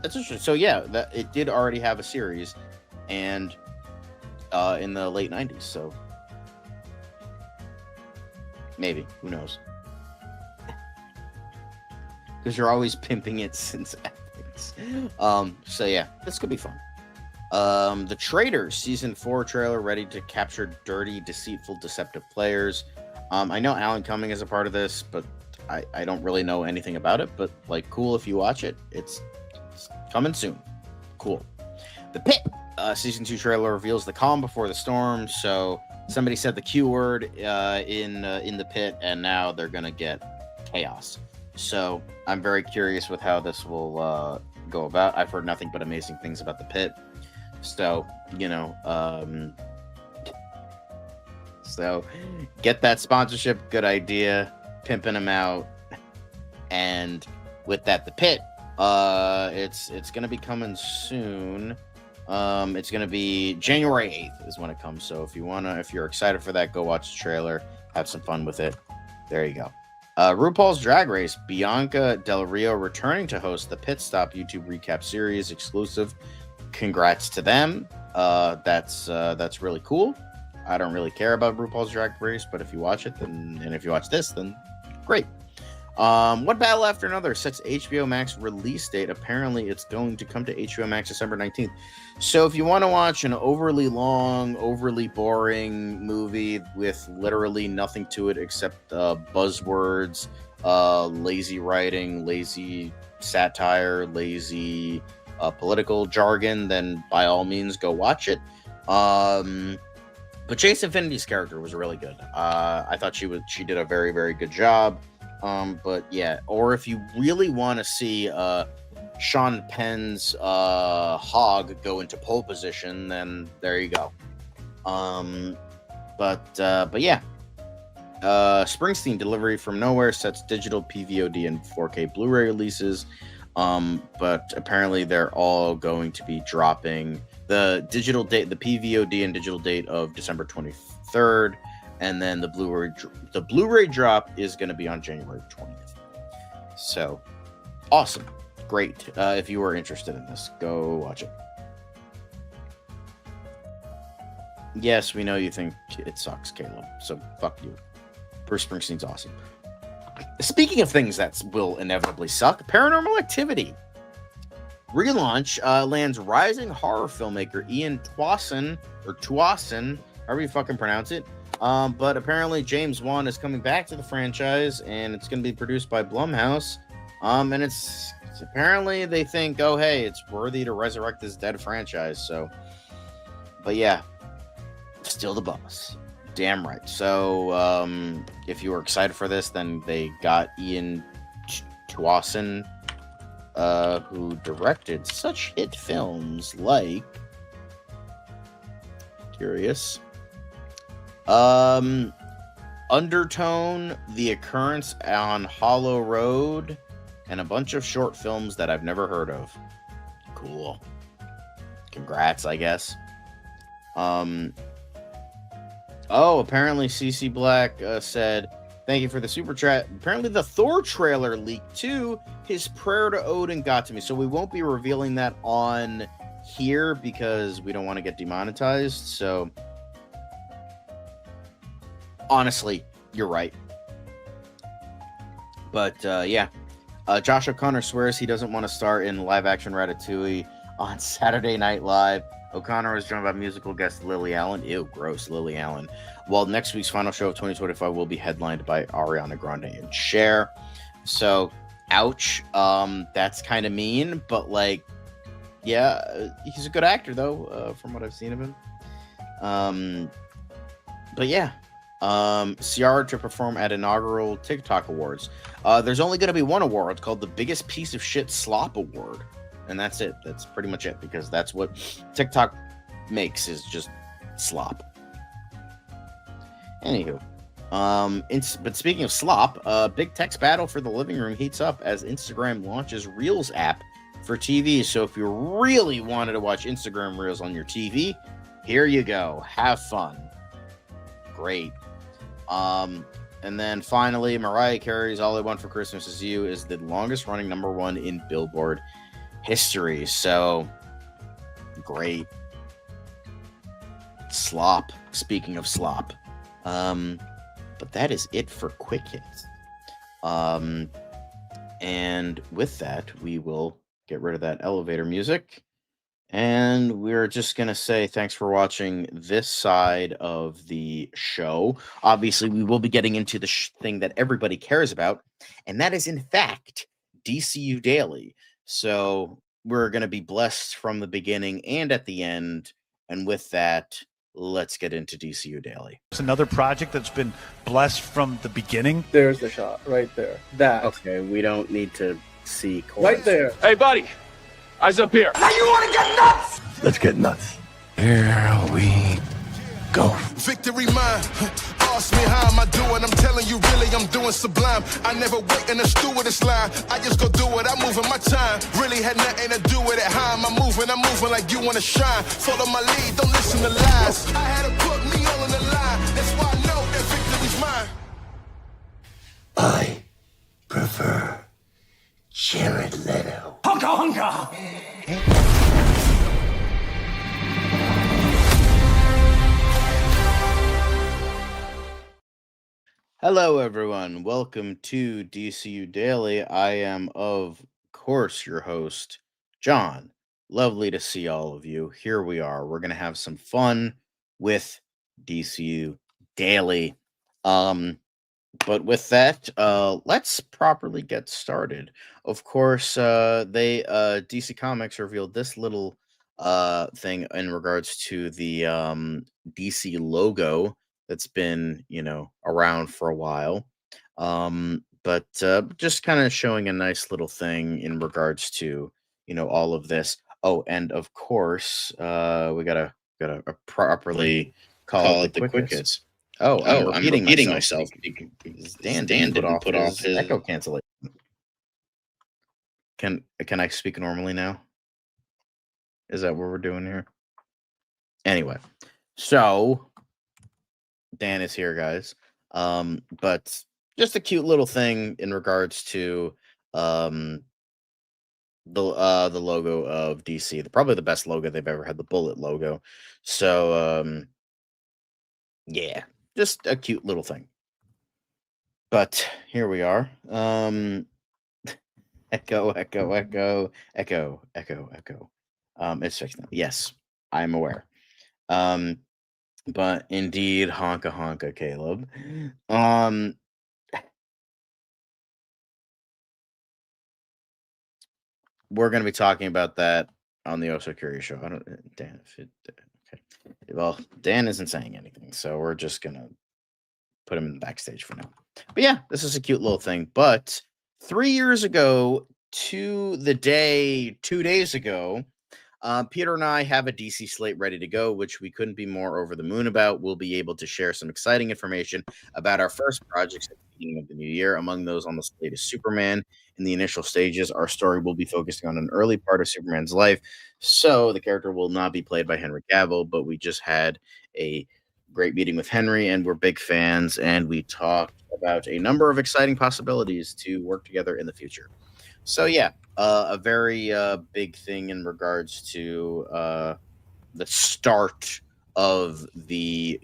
interesting. So yeah, that it did already have a series, and in the late 90s. So maybe, who knows? Because you're always pimping it since ethics. So yeah, this could be fun. The Traitors season 4 trailer ready to capture dirty, deceitful, deceptive players. I know Alan Cumming is a part of this, but I don't really know anything about it. But like, cool if you watch it. It's coming soon. Cool. The Pit season 2 trailer reveals the calm before the storm. So somebody said the Q word in the Pit, and now they're gonna get chaos. So I'm very curious with how this will go about. I've heard nothing but amazing things about the Pit. So, you know, so get that sponsorship. Good idea. Pimping them out. And with that, the Pit, it's going to be coming soon. It's going to be January 8th is when it comes. So if you're excited for that, go watch the trailer. Have some fun with it. There you go. RuPaul's Drag Race, Bianca Del Rio returning to host the Pit Stop YouTube recap series exclusive. Congrats to them. That's really cool. I don't really care about RuPaul's Drag Race, but if you watch it, and if you watch this, then great. One battle after another sets HBO Max release date. Apparently, it's going to come to HBO Max December 19th. So if you want to watch an overly long, overly boring movie with literally nothing to it except buzzwords, lazy writing, lazy satire, lazy political jargon, then by all means go watch it. But Chase Infinity's character was really good. I thought she did a very, very good job. But yeah, or if you really want to see Sean Penn's Hog go into pole position, then there you go. But yeah, Springsteen Delivery from Nowhere sets digital PVOD and 4K Blu-ray releases. But apparently they're all going to be dropping the digital date, the PVOD and digital date of December 23rd. And then the Blu-ray drop is going to be on January 20th. So awesome. Great. If you are interested in this, go watch it. Yes, we know you think it sucks, Caleb. So fuck you. Bruce Springsteen's awesome. Speaking of things that will inevitably suck, Paranormal Activity relaunch lands rising horror filmmaker Ian Twasson, however you fucking pronounce it. But apparently James Wan is coming back to the franchise, and it's going to be produced by Blumhouse. And it's apparently they think, oh hey, it's worthy to resurrect this dead franchise. So, but yeah, still the boss. Damn right. So, if you were excited for this, then they got Ian Twasson, who directed such hit films like Curious, Undertone, The Occurrence on Hollow Road, and a bunch of short films that I've never heard of. Cool. Congrats, I guess. Oh, apparently CC Black said, thank you for the super chat. Apparently the Thor trailer leaked too. His prayer to Odin got to me. So we won't be revealing that on here because we don't want to get demonetized. So honestly, you're right. But yeah, Josh O'Connor swears he doesn't want to star in live action Ratatouille on Saturday Night Live. O'Connor was joined by musical guest Lily Allen. Ew, gross, Lily Allen. While next week's final show of 2025 will be headlined by Ariana Grande and Cher. So, ouch. That's kind of mean, but like, Yeah, he's a good actor though, from what I've seen of him. But yeah, Ciara to perform at inaugural TikTok Awards. There's only going to be one award called the Biggest Piece of Shit Slop Award, and that's it. That's pretty much it, because that's what TikTok makes, is just slop. Anywho, but speaking of slop, big text battle for the living room heats up as Instagram launches Reels app for TV. So if you really wanted to watch Instagram Reels on your TV, here you go. Have fun. Great. And then finally, Mariah Carey's All I Want for Christmas Is You is the longest running #1 in Billboard history. So great. Slop. Speaking of slop. But that is it for quick hits. And with that, we will get rid of that elevator music. And we're just going to say thanks for watching this side of the show. Obviously, we will be getting into the thing that everybody cares about, and that is, in fact, DCU Daily. So we're going to be blessed from the beginning and at the end. And with that, let's get into DCU Daily. It's another project that's been blessed from the beginning. There's the shot right there. That. Okay, we don't need to see. Right there. Hey, buddy. Eyes up here. Now you want to get nuts? Let's get nuts. Here we go. Victory mine. Ask me how am I doing? I'm telling you, really, I'm doing sublime. I never wait in a stewardess line. I just go do it. I'm moving my time. Really had nothing to do with it. How am I moving? I'm moving like you want to shine. Follow my lead. Don't listen to lies. I had to put me all on the line. That's why I know that victory's mine. I prefer Jared Leto. Hunka hunka! Hello, everyone. Welcome to DCU Daily. I am, of course, your host, John. Lovely to see all of you. Here we are. We're going to have some fun with DCU Daily. But with that, let's properly get started. Of course, DC Comics revealed this little thing in regards to the DC logo that's been, around for a while. But just kind of showing a nice little thing in regards to, all of this. Oh, and of course, we gotta properly call it the quick hits. I'm repeating myself because Dan didn't put off his echo cancellation. Can I speak normally now? Is that what we're doing here? Anyway, so Dan is here, guys. But just a cute little thing in regards to the logo of DC. Probably the best logo they've ever had, the Bullet logo. So yeah, just a cute little thing. But here we are. Echo. It's fixed now. Yes, I'm aware. But indeed, honka, Caleb. We're going to be talking about that on the Also Curious show. Dan, okay. Well, Dan isn't saying anything, so we're just going to put him in the backstage for now. But yeah, this is a cute little thing. But 3 years ago, to the day, 2 days ago, Peter and I have a DC slate ready to go, which we couldn't be more over the moon about. We'll be able to share some exciting information about our first projects at the beginning of the new year. Among those on the slate is Superman. In the initial stages, our story will be focusing on an early part of Superman's life, so the character will not be played by Henry Cavill, but we just had a great meeting with Henry, and we're big fans, and we talked about a number of exciting possibilities to work together in the future. So yeah, a very big thing in regards to the start of the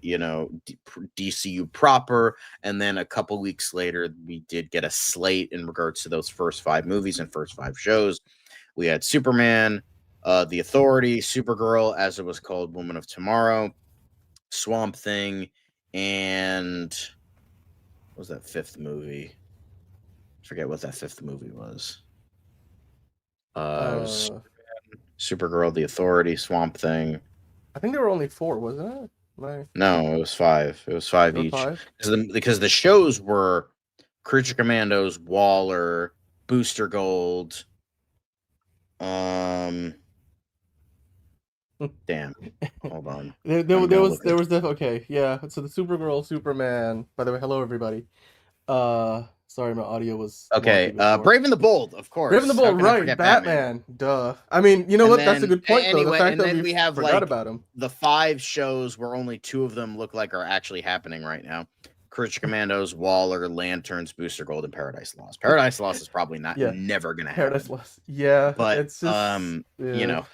DCU proper, and then a couple weeks later we did get a slate in regards to those first 5 movies and first 5 shows. We had Superman, The Authority, Supergirl, as it was called, Woman of Tomorrow, Swamp Thing, and what was that 5th movie? I forget what that 5th movie was. Supergirl, The Authority, Swamp Thing. I think there were only 4, wasn't it? No, it was 5. It was 5 There were each. 5? Because the shows were Creature Commandos, Waller, Booster Gold. Damn. Hold on. There was okay, yeah. So the Supergirl, Superman. By the way, hello everybody. Sorry, my audio was okay. Brave and the Bold, of course. Brave and the Bold, right? Batman. Duh. I mean, you know what? That's a good point, though. The fact that we have forgot about him. The 5 shows where only 2 of them look like are actually happening right now. Creature Commandos, Waller, Lanterns, Booster Gold, and Paradise Lost. Paradise Lost is probably never gonna happen. Paradise Lost, yeah. But it's just, you know.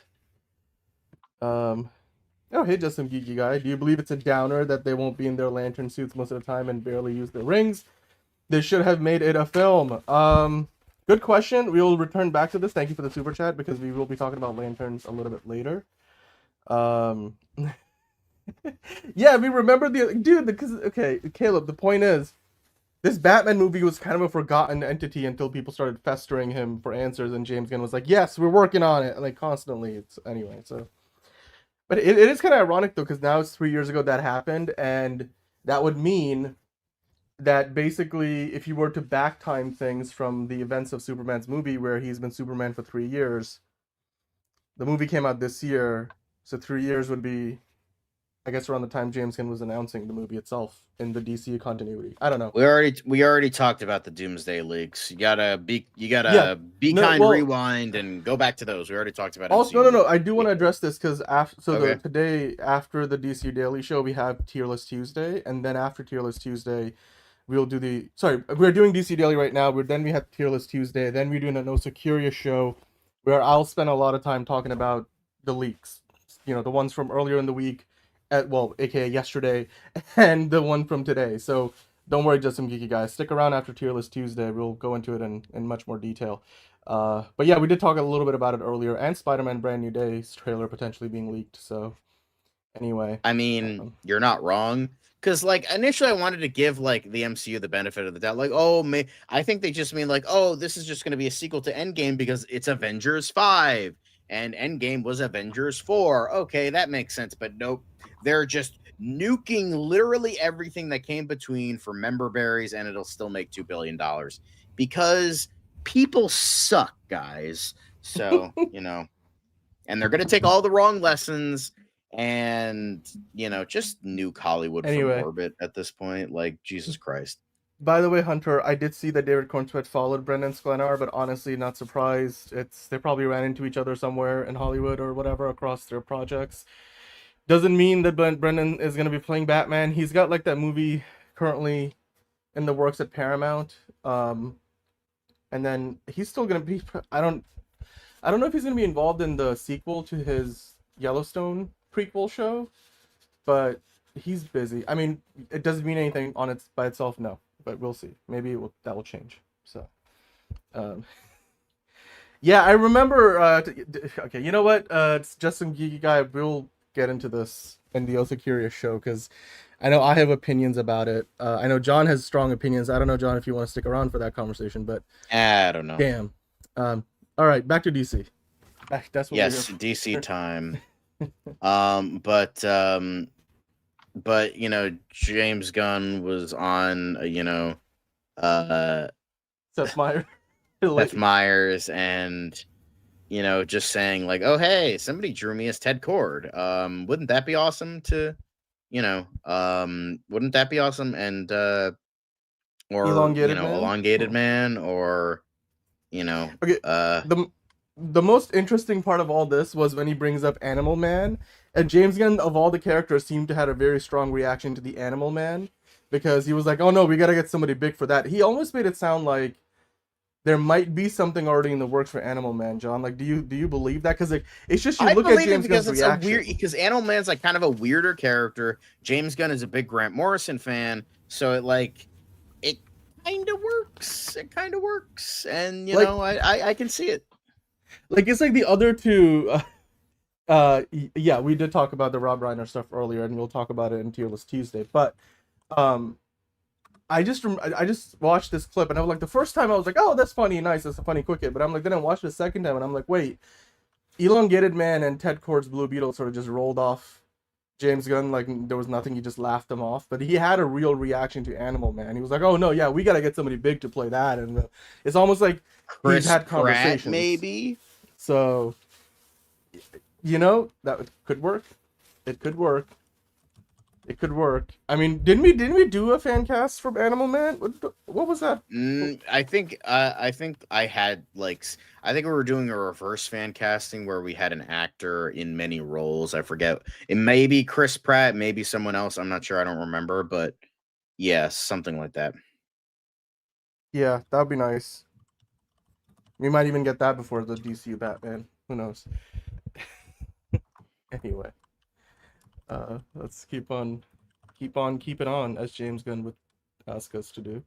Oh, hey, just some geeky guy. Do you believe it's a downer that they won't be in their lantern suits most of the time and barely use their rings? They should have made it a film. Good question. We will return back to this. Thank you for the super chat, because we will be talking about lanterns a little bit later. Yeah, we remember okay, Caleb, the point is, this Batman movie was kind of a forgotten entity until people started festering him for answers, and James Gunn was like, yes, we're working on it, like, constantly. Anyway, so. But it is kind of ironic, though, because now it's 3 years ago that happened, and that would mean that basically, if you were to back time things from the events of Superman's movie, where he's been Superman for 3 years, the movie came out this year, so 3 years would be, I guess, around the time James Gunn was announcing the movie itself in the DCU continuity. I don't know. We already talked about the Doomsday leaks. You gotta be rewind and go back to those. We already talked about it. Also, no. I do want to address this, because today, after the DCU Daily Show, we have Tier List Tuesday, and then after Tier List Tuesday, we're doing DC Daily right now. Then we have Tier List Tuesday. Then we're doing a No Curious show, where I'll spend a lot of time talking about the leaks. You know, the ones from earlier in the week, aka yesterday, and the one from today. So don't worry, just some geeky guys. Stick around after Tier List Tuesday. We'll go into it in much more detail. But yeah, we did talk a little bit about it earlier, and Spider-Man Brand New Day's trailer potentially being leaked. So anyway, I mean, you're not wrong. Because, like, initially I wanted to give, like, the MCU the benefit of the doubt. Like, I think they just mean, like, this is just going to be a sequel to Endgame because it's Avengers 5. And Endgame was Avengers 4. Okay, that makes sense. But nope. They're just nuking literally everything that came between for member berries, and it'll still make $2 billion. Because people suck, guys. So, you know. And they're going to take all the wrong lessons. And, you know, just nuke Hollywood from orbit at this point. Like, Jesus Christ. By the way, Hunter, I did see that David Cornsweet followed Brendan Sklenar, but honestly, not surprised. They probably ran into each other somewhere in Hollywood or whatever across their projects. Doesn't mean that Brendan is going to be playing Batman. He's got, like, that movie currently in the works at Paramount. And then he's still going to be... I don't know if he's going to be involved in the sequel to his Yellowstone prequel show, but he's busy. I mean, it doesn't mean anything by itself, no, but we'll see. Maybe that will change. So, yeah, I remember. Okay, you know what? It's just some geeky guy. We'll get into this in the Also Curious show, because I know I have opinions about it. I know John has strong opinions. I don't know, John, if you want to stick around for that conversation, but I don't know. Damn. All right, back to DC. That's what DC time. But you know, James Gunn was on Seth Meyers, and you know, just saying like, oh hey, somebody drew me as Ted Kord. Wouldn't that be awesome to, you know, wouldn't that be awesome? And or elongated man, or you know, okay. The most interesting part of all this was when he brings up Animal Man, and James Gunn, of all the characters, seemed to have a very strong reaction to the Animal Man, because he was like, oh no, we gotta get somebody big for that. He almost made it sound like there might be something already in the works for Animal Man, John. Like, do you believe that? Because like, it's just, you look at James Gunn's reaction. Because Animal Man's like kind of a weirder character. James Gunn is a big Grant Morrison fan, so it kind of works. It kind of works, and you know, I can see it. Like, it's like the other two. Yeah, we did talk about the Rob Reiner stuff earlier, and we'll talk about it in Tier List Tuesday. But I just watched this clip, and I was like, the first time I was like, oh, that's funny, nice, that's a funny quick hit. But I'm like, then I watched it the second time, and I'm like, wait, Elongated Man and Ted Kord's Blue Beetle sort of just rolled off James Gunn like there was nothing. He just laughed them off. But he had a real reaction to Animal Man. He was like, "Oh no, yeah, we gotta get somebody big to play that." And it's almost like Chris he's had conversations. Pratt, maybe. So, that could work. It could work. It could work. I mean, didn't we do a fan cast from Animal Man? What was that? I think I had I think we were doing a reverse fan casting where we had an actor in many roles. I forget. It may be Chris Pratt, maybe someone else. I'm not sure. I don't remember, but yeah, something like that. Yeah, that would be nice. We might even get that before the DCU Batman. Who knows? Anyway, let's keep on keeping on, as James Gunn would ask us to do.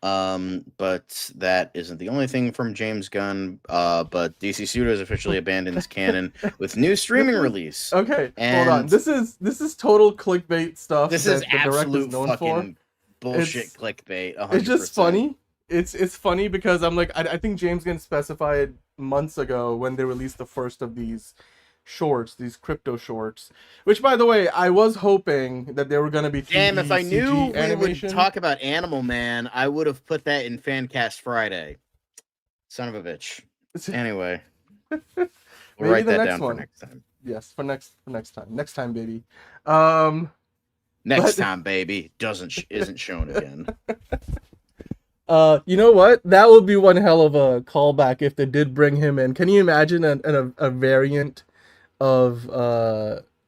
But that isn't the only thing from James Gunn. But DC Studios officially abandons canon with new streaming release. Okay, hold on. This is total clickbait stuff. This is absolute fucking bullshit clickbait. 100%. It's just funny. It's funny because I'm like, I think James Gunn specified months ago when they released the first of these shorts, these crypto shorts, which by the way, I was hoping that they were going to be 3D Damn, if I knew CG animation. we would talk about Animal Man, I would have put that in Fancast Friday. Son of a bitch. Anyway, we'll write that down for next time. Yes, for next time. Next time, baby. Next time, baby. Isn't shown again. You know what? That would be one hell of a callback if they did bring him in. Can you imagine a variant of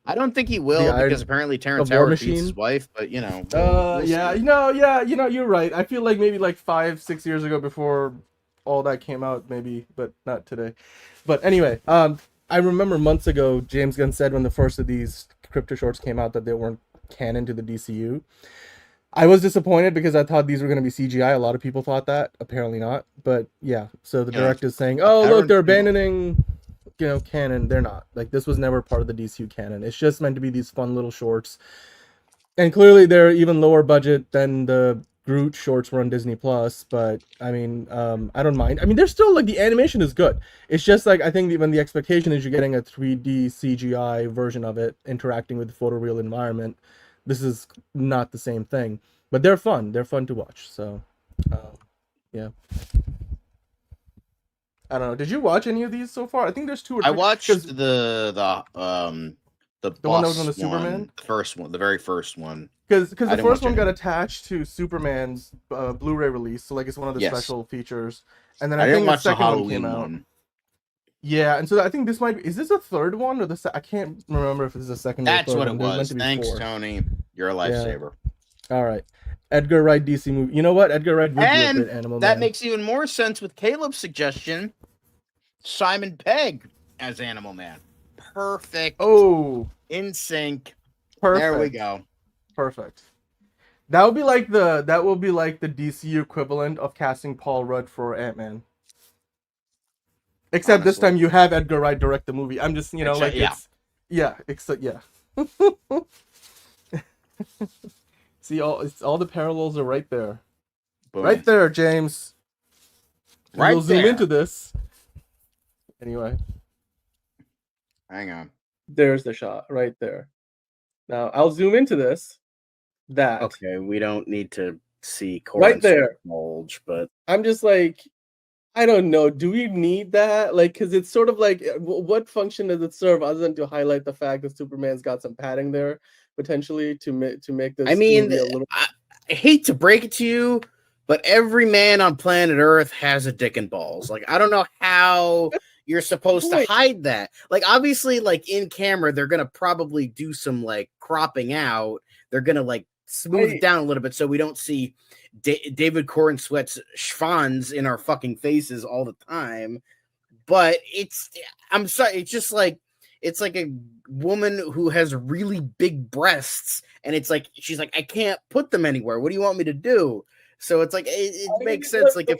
I don't think he will because apparently Terrence Howard beats his wife, but we'll yeah, you're right. I feel like maybe like 5-6 years ago before all that came out, maybe, but not today. But anyway, I remember months ago James Gunn said when the first of these crypto shorts came out that they weren't canon to the DCU. I was disappointed because I thought these were going to be CGI. A lot of people thought that. Apparently not. But yeah, so the director's saying, "Oh, look, they're abandoning, canon." They're not. Like, this was never part of the DCU canon. It's just meant to be these fun little shorts. And clearly they're even lower budget than the Groot shorts were on Disney Plus. But I mean, I don't mind. I mean, they're still like, the animation is good. It's just like, I think when the expectation is you're getting a 3D CGI version of it interacting with the photoreal environment. This is not the same thing, but they're fun. They're fun to watch. So, yeah. I don't know. Did you watch any of these so far? I think there's 2 or 3. I watched the one that was on the Superman, the first one, the very first one. Because the first one got attached to Superman's Blu-ray release, so like it's one of the special features. And then I think the second one came out. Yeah, and so I think this might be... Is this a third one or I can't remember if this is a second That's or what third it one. was. Thanks, 4. Tony. You're a lifesaver. Yeah. All right. Edgar Wright DC movie. You know what? Edgar Wright would be a great Animal Man. That makes even more sense with Caleb's suggestion. Simon Pegg as Animal Man. Perfect. Oh. In sync. Perfect. There we go. Perfect. That will be like the DCU equivalent of casting Paul Rudd for Ant-Man. Except honestly, this time you have Edgar Wright direct the movie. I'm just, See, all the parallels are right there. Boom. Right there, James. Right we'll zoom into this. Anyway. Hang on. There's the shot right there. Now I'll zoom into this. Okay, we don't need to see right there bulge, but I'm just like, I don't know. Do we need that? Like, because it's sort of like, what function does it serve other than to highlight the fact that Superman's got some padding there potentially to make this? I mean, movie a little... I hate to break it to you, but every man on planet Earth has a dick and balls. Like, I don't know how you're supposed to hide that. Like, obviously, like in camera, they're gonna probably do some like cropping out. They're gonna like smooth it down a little bit so we don't see David Corn Sweat's schwanz in our fucking faces all the time. But I'm sorry, it's just like, it's like a woman who has really big breasts, and it's like, she's like, I can't put them anywhere. What do you want me to do? So it's like, it makes sense. Like, if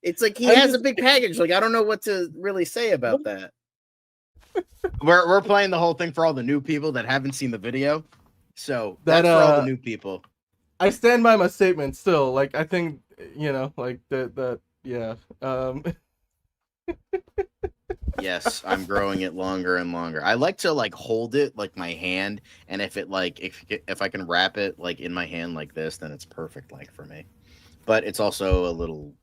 it's like he has a big package, like, I don't know what to really say about that. We're playing the whole thing for all the new people that haven't seen the video. So that's for all the new people. I stand by my statement still. Like, I think, like that yeah. Yes, I'm growing it longer and longer. I like to like hold it like my hand, and if I can wrap it like in my hand like this, then it's perfect like for me. But it's also a little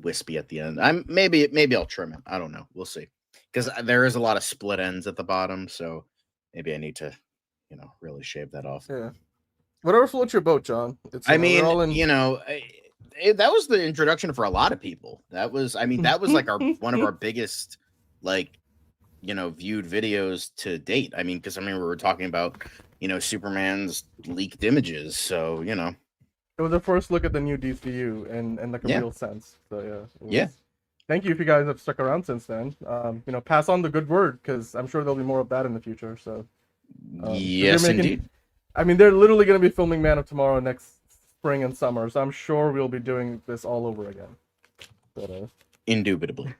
wispy at the end. Maybe I'll trim it. I don't know. We'll see. Because there is a lot of split ends at the bottom, so maybe I need to, really shave that off. Yeah. Whatever floats your boat, John. It's, I mean, we're all in... that was the introduction for a lot of people. That was like one of our biggest, like, viewed videos to date. I mean, because we were talking about, Superman's leaked images, so It was the first look at the new DCU and like a real sense. So yeah. Thank you if you guys have stuck around since then. Pass on the good word, because I'm sure there'll be more of that in the future. So yes, indeed. I mean, they're literally going to be filming Man of Tomorrow next spring and summer, so I'm sure we'll be doing this all over again. But, indubitably.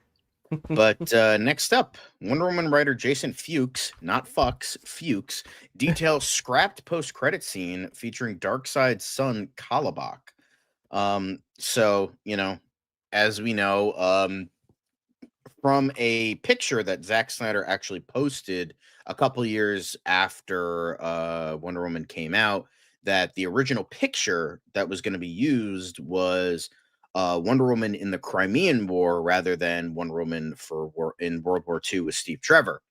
But next up, Wonder Woman writer Jason Fuchs, not Fuchs, Fuchs, details scrapped post-credit scene featuring Darkseid's son, Kalibak. So, as we know, from a picture that Zack Snyder actually posted a couple years after Wonder Woman came out, that the original picture that was going to be used was Wonder Woman in the Crimean War rather than Wonder Woman in World War II with Steve Trevor.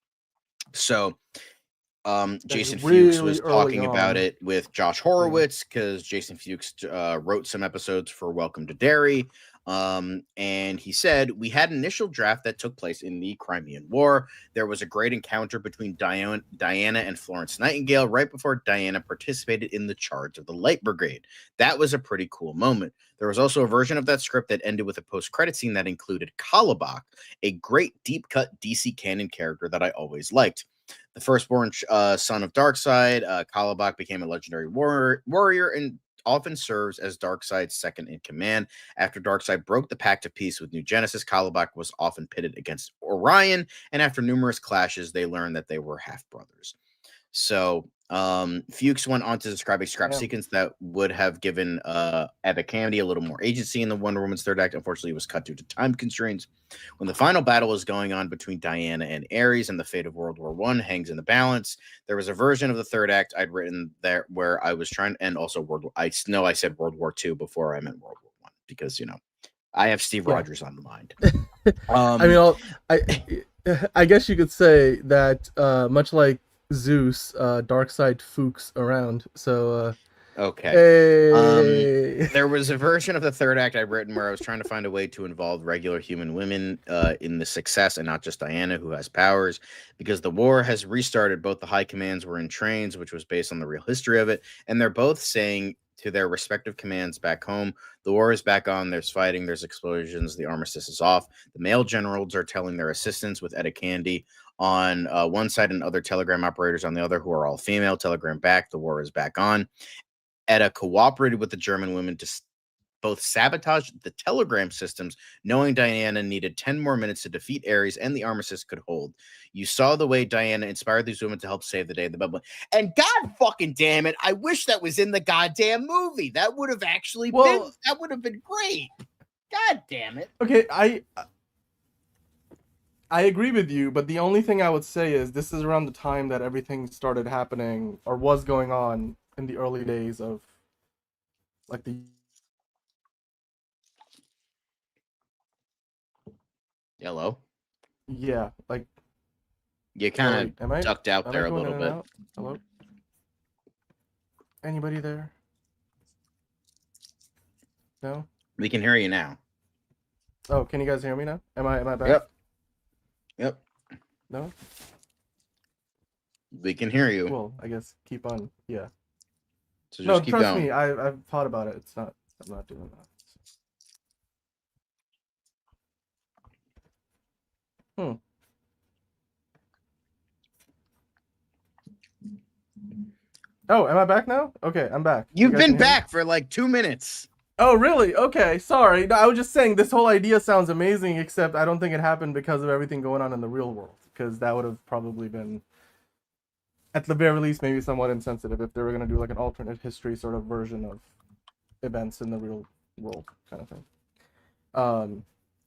So Jason Fuchs was talking about it with Josh Horowitz, because Jason Fuchs wrote some episodes for Welcome to Derry. And he said, we had an initial draft that took place in the Crimean War. There was a great encounter between Diana and Florence Nightingale right before Diana participated in the charge of the Light Brigade. That was a pretty cool moment. There was also a version of that script that ended with a post-credit scene that included Kalibak, a great deep-cut DC canon character that I always liked. The firstborn son of Darkseid, Kalibak became a legendary warrior and often serves as Darkseid's second in command. After Darkseid broke the Pact of Peace with New Genesis, Kalibak was often pitted against Orion, and after numerous clashes, they learned that they were half-brothers. So Fuchs went on to describe a scrap sequence that would have given Eva Candy a little more agency in the Wonder Woman's third act. Unfortunately, it was cut due to time constraints. When the final battle was going on between Diana and Ares and the fate of World War I hangs in the balance, there was a version of the third act I'd written there where I was trying, and also I know I said World War II before I meant World War I, because, I have Steve Rogers on the mind. I guess you could say that much like Zeus, Darkseid Fuchs around. So okay. Hey. There was a version of the third act I've written where I was trying to find a way to involve regular human women in the success, and not just Diana, who has powers, because the war has restarted. Both the high commands were in trains, which was based on the real history of it, and they're both saying to their respective commands back home, the war is back on, there's fighting, there's explosions, the armistice is off. The male generals are telling their assistants, with Etta Candy on one side and other telegram operators on the other, who are all female, telegram back, the war is back on. Etta cooperated with the German women to both sabotage the telegram systems, knowing Diana needed 10 more minutes to defeat Ares and the armistice could hold. You saw the way Diana inspired these women to help save the day of the bubble. And God fucking damn it, I wish that was in the goddamn movie. That would have actually been great. God damn it. Okay, I agree with you, but the only thing I would say is this is around the time that everything started happening or was going on in the early days of like the Hello? Yeah, like you kind of ducked out there a little bit. Hello? Anybody there? No? We can hear you now. Oh, can you guys hear me now? Am I back? Yep. No? We can hear you. Well, I guess keep on. Yeah. So just keep trust going. me, I've thought about it. I'm not doing that. Oh, am I back now? Okay, I'm back. You've been back for like 2 minutes. Oh, really? Okay, sorry. No, I was just saying this whole idea sounds amazing, except I don't think it happened because of everything going on in the real world. Because that would have probably been, at the very least, maybe somewhat insensitive if they were going to do like an alternate history sort of version of events in the real world kind of thing.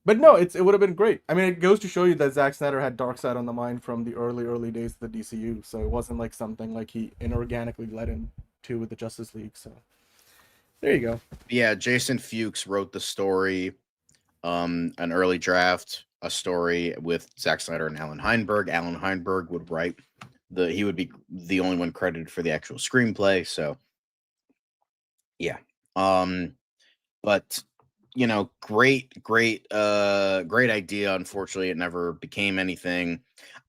But no, it would have been great. I mean, it goes to show you that Zack Snyder had Darkseid on the mind from the early days of the DCU. So it wasn't like something like he inorganically led into with the Justice League. So there you go. Yeah, Jason Fuchs wrote the story, an early draft, a story with Zack Snyder and Alan Heinberg. Alan Heinberg would write he would be the only one credited for the actual screenplay. So yeah. But you know, great idea. Unfortunately, it never became anything.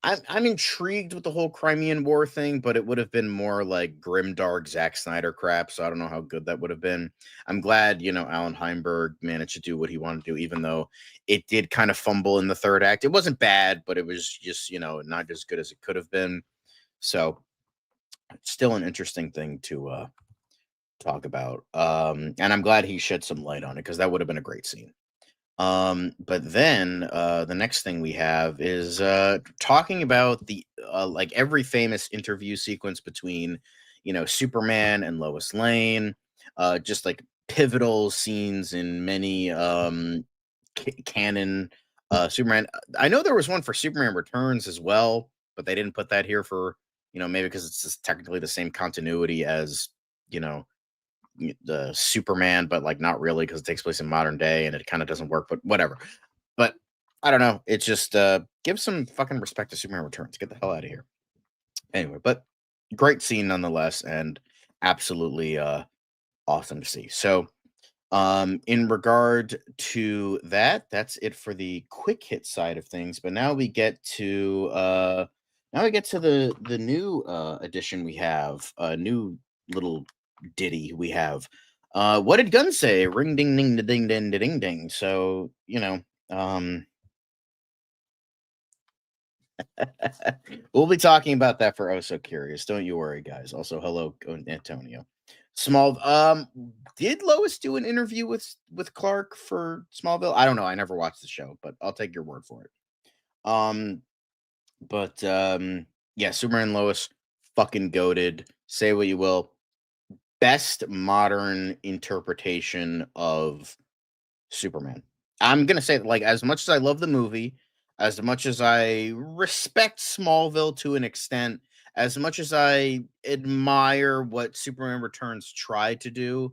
I'm intrigued with the whole Crimean War thing, but it would have been more like grimdark Zack Snyder crap. So I don't know how good that would have been. I'm glad, you know, Alan Heinberg managed to do what he wanted to do, even though it did kind of fumble in the third act. It wasn't bad, but it was just, you know, not as good as it could have been. So still an interesting thing to talk about. And I'm glad he shed some light on it, because that would have been a great scene. But then the next thing we have is talking about the like every famous interview sequence between, you know, Superman and Lois Lane, just like pivotal scenes in many canon Superman. I know there was one for Superman Returns as well, but they didn't put that here for, you know, maybe because it's just technically the same continuity as, you know, the Superman, but like not really, because it takes place in modern day and it kind of doesn't work, but whatever. But I don't know. It's just give some fucking respect to Superman Returns. Get the hell out of here. Anyway, but great scene nonetheless, and absolutely awesome to see. So in regard to that, that's it for the quick hit side of things. But now we get to the new edition. We have a new little ditty we have. What did Gunn say? Ring ding ding ding ding ding ding. So, you know, we'll be talking about that for Oh So Curious. Don't you worry, guys. Also, hello, Antonio. Did Lois do an interview with Clark for Smallville? I don't know. I never watched the show, but I'll take your word for it. Yeah, Superman and Lois, fucking goated. Say what you will. Best modern interpretation of Superman. I'm gonna say, like, as much as I love the movie, as much as I respect Smallville to an extent, as much as I admire what Superman Returns tried to do,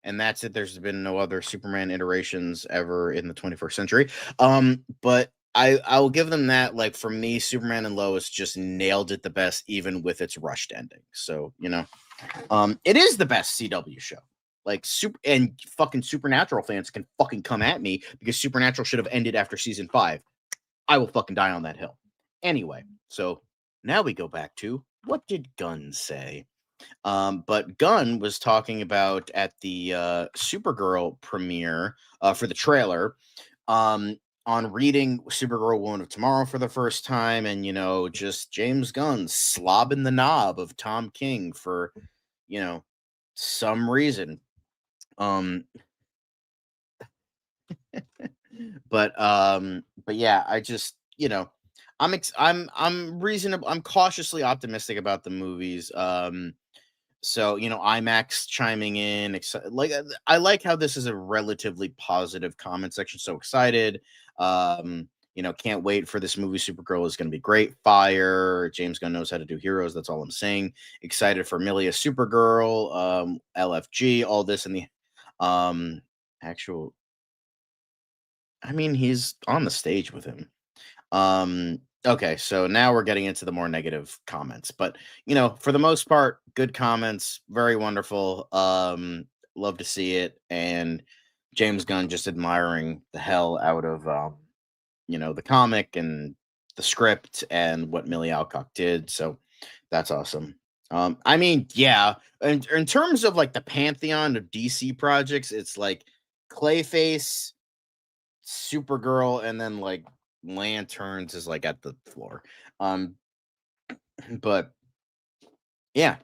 and that's it. There's been no other Superman iterations ever in the 21st century. But I will give them that. Like, for me, Superman and Lois just nailed it the best, even with its rushed ending. So, you know, it is the best CW show. Like, and fucking Supernatural fans can fucking come at me because Supernatural should have ended after season 5. I will fucking die on that hill. Anyway, so now we go back to what did Gunn say? But Gunn was talking about at the Supergirl premiere for the trailer, on reading Supergirl Woman of Tomorrow for the first time, and, you know, just James Gunn slobbing the knob of Tom King for, you know, some reason. But yeah, I just, you know, I'm reasonable. I'm cautiously optimistic about the movies. So, you know, IMAX chiming in, like, I like how this is a relatively positive comment section. So excited. You know, can't wait for this movie. Supergirl is going to be great. Fire. James Gunn knows how to do heroes. That's all I'm saying. Excited for Millie as Supergirl. LFG. All this in the actual. I mean, he's on the stage with him. Okay, so now we're getting into the more negative comments, but, you know, for the most part, good comments, very wonderful. Love to see it, and James Gunn just admiring the hell out of you know, the comic and the script and what Millie Alcock did. So that's awesome. I mean, yeah, in terms of like the pantheon of DC projects, it's like Clayface, Supergirl, and then like Lanterns is like at the floor. But yeah,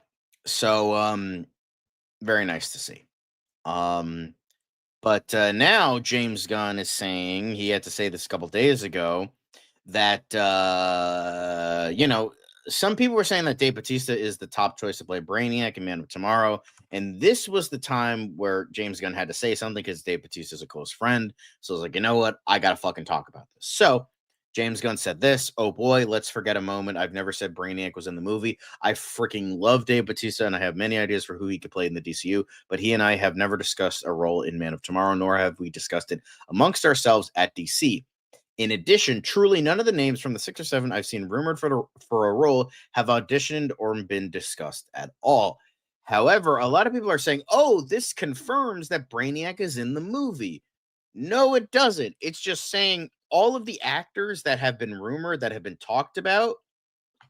so very nice to see. But now James Gunn is saying, he had to say this a couple days ago, that you know, some people were saying that Dave Bautista is the top choice to play Brainiac in Man of Tomorrow, and this was the time where James Gunn had to say something because Dave Bautista is a close friend. So I was like, you know what? I gotta fucking talk about this. So James Gunn said this. Oh boy, let's forget a moment. I've never said Brainiac was in the movie. I freaking love Dave Bautista, and I have many ideas for who he could play in the DCU, but he and I have never discussed a role in Man of Tomorrow, nor have we discussed it amongst ourselves at DC. In addition, truly none of the names from the 6 or 7 I've seen rumored for a role have auditioned or been discussed at all. However, a lot of people are saying, oh, this confirms that Brainiac is in the movie. No, it doesn't. It's just saying all of the actors that have been rumored, that have been talked about,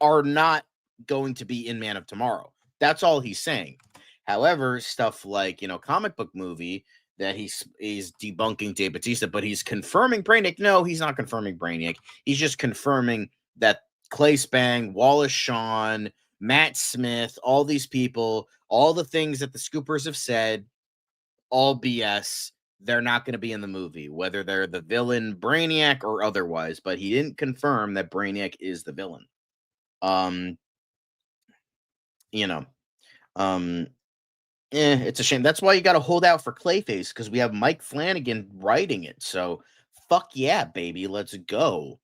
are not going to be in Man of Tomorrow. That's all he's saying. However, stuff like, comic book movie, that he's debunking Dave Bautista, but he's confirming Brainiac. No, he's not confirming Brainiac. He's just confirming that Clay Spang, Wallace Shawn, Matt Smith, all these people, all the things that the Scoopers have said, all BS. They're not going to be in the movie, whether they're the villain Brainiac or otherwise, but he didn't confirm that Brainiac is the villain. It's a shame. That's why you got to hold out for Clayface, because we have Mike Flanagan writing it. So fuck yeah, baby, let's go.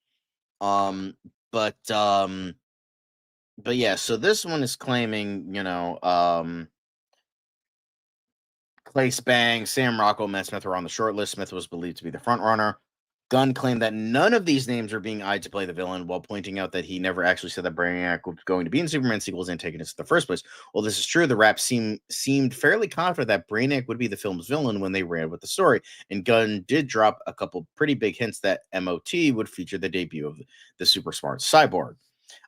But yeah, so this one is claiming, Clay Spang, Sam Rockwell, Matt Smith were on the short list. Smith was believed to be the front runner. Gunn claimed that none of these names are being eyed to play the villain, while pointing out that he never actually said that Brainiac was going to be in Superman sequels antagonists in the first place. Well, this is true. The Rap seemed fairly confident that Brainiac would be the film's villain when they ran with the story, and Gunn did drop a couple pretty big hints that MOT would feature the debut of the super smart cyborg.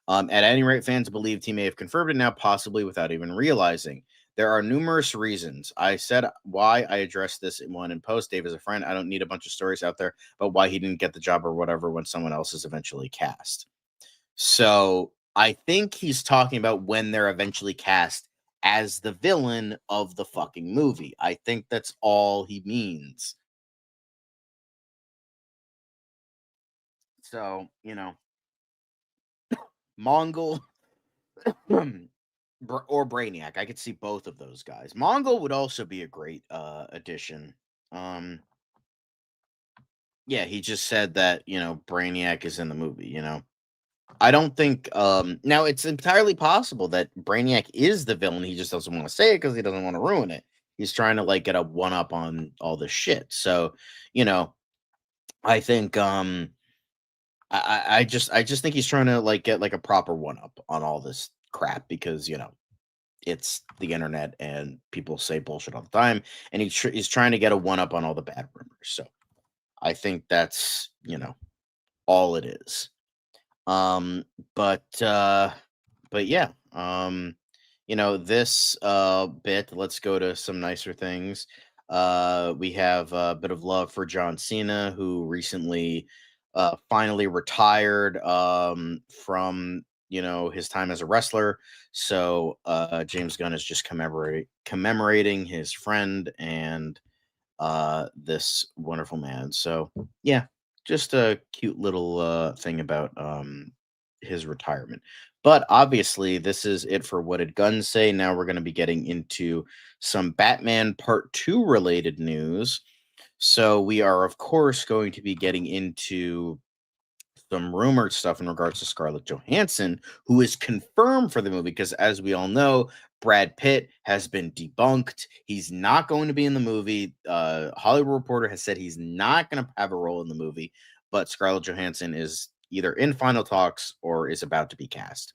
At any rate, fans believed he may have confirmed it now, possibly without even realizing. There are numerous reasons. I said why I addressed this in one in post. Dave is a friend. I don't need a bunch of stories out there about why he didn't get the job or whatever when someone else is eventually cast. So I think he's talking about when they're eventually cast as the villain of the fucking movie. I think that's all he means. So, Mongol or Brainiac. I could see both of those guys. Mongol would also be a great addition. Yeah, he just said that, Brainiac is in the movie, I don't think now it's entirely possible that Brainiac is the villain. He just doesn't want to say it because he doesn't want to ruin it. He's trying to get a one up on all this shit. So, I think I just think he's trying to get a proper one up on all this crap, because it's the internet and people say bullshit all the time, and he's trying to get a one up on all the bad rumors. So I think that's all it is. But yeah, this bit, let's go to some nicer things. We have a bit of love for John Cena, who recently finally retired from his time as a wrestler. So James Gunn is just commemorating his friend and this wonderful man. So yeah, just a cute little thing about his retirement. But obviously, this is it for What Did Gunn Say. Now we're going to be getting into some Batman Part 2 related news. So we are, of course, going to be getting into some rumored stuff in regards to Scarlett Johansson, who is confirmed for the movie, because as we all know, Brad Pitt has been debunked. He's not going to be in the movie. Hollywood Reporter has said he's not going to have a role in the movie, but Scarlett Johansson is either in final talks or is about to be cast.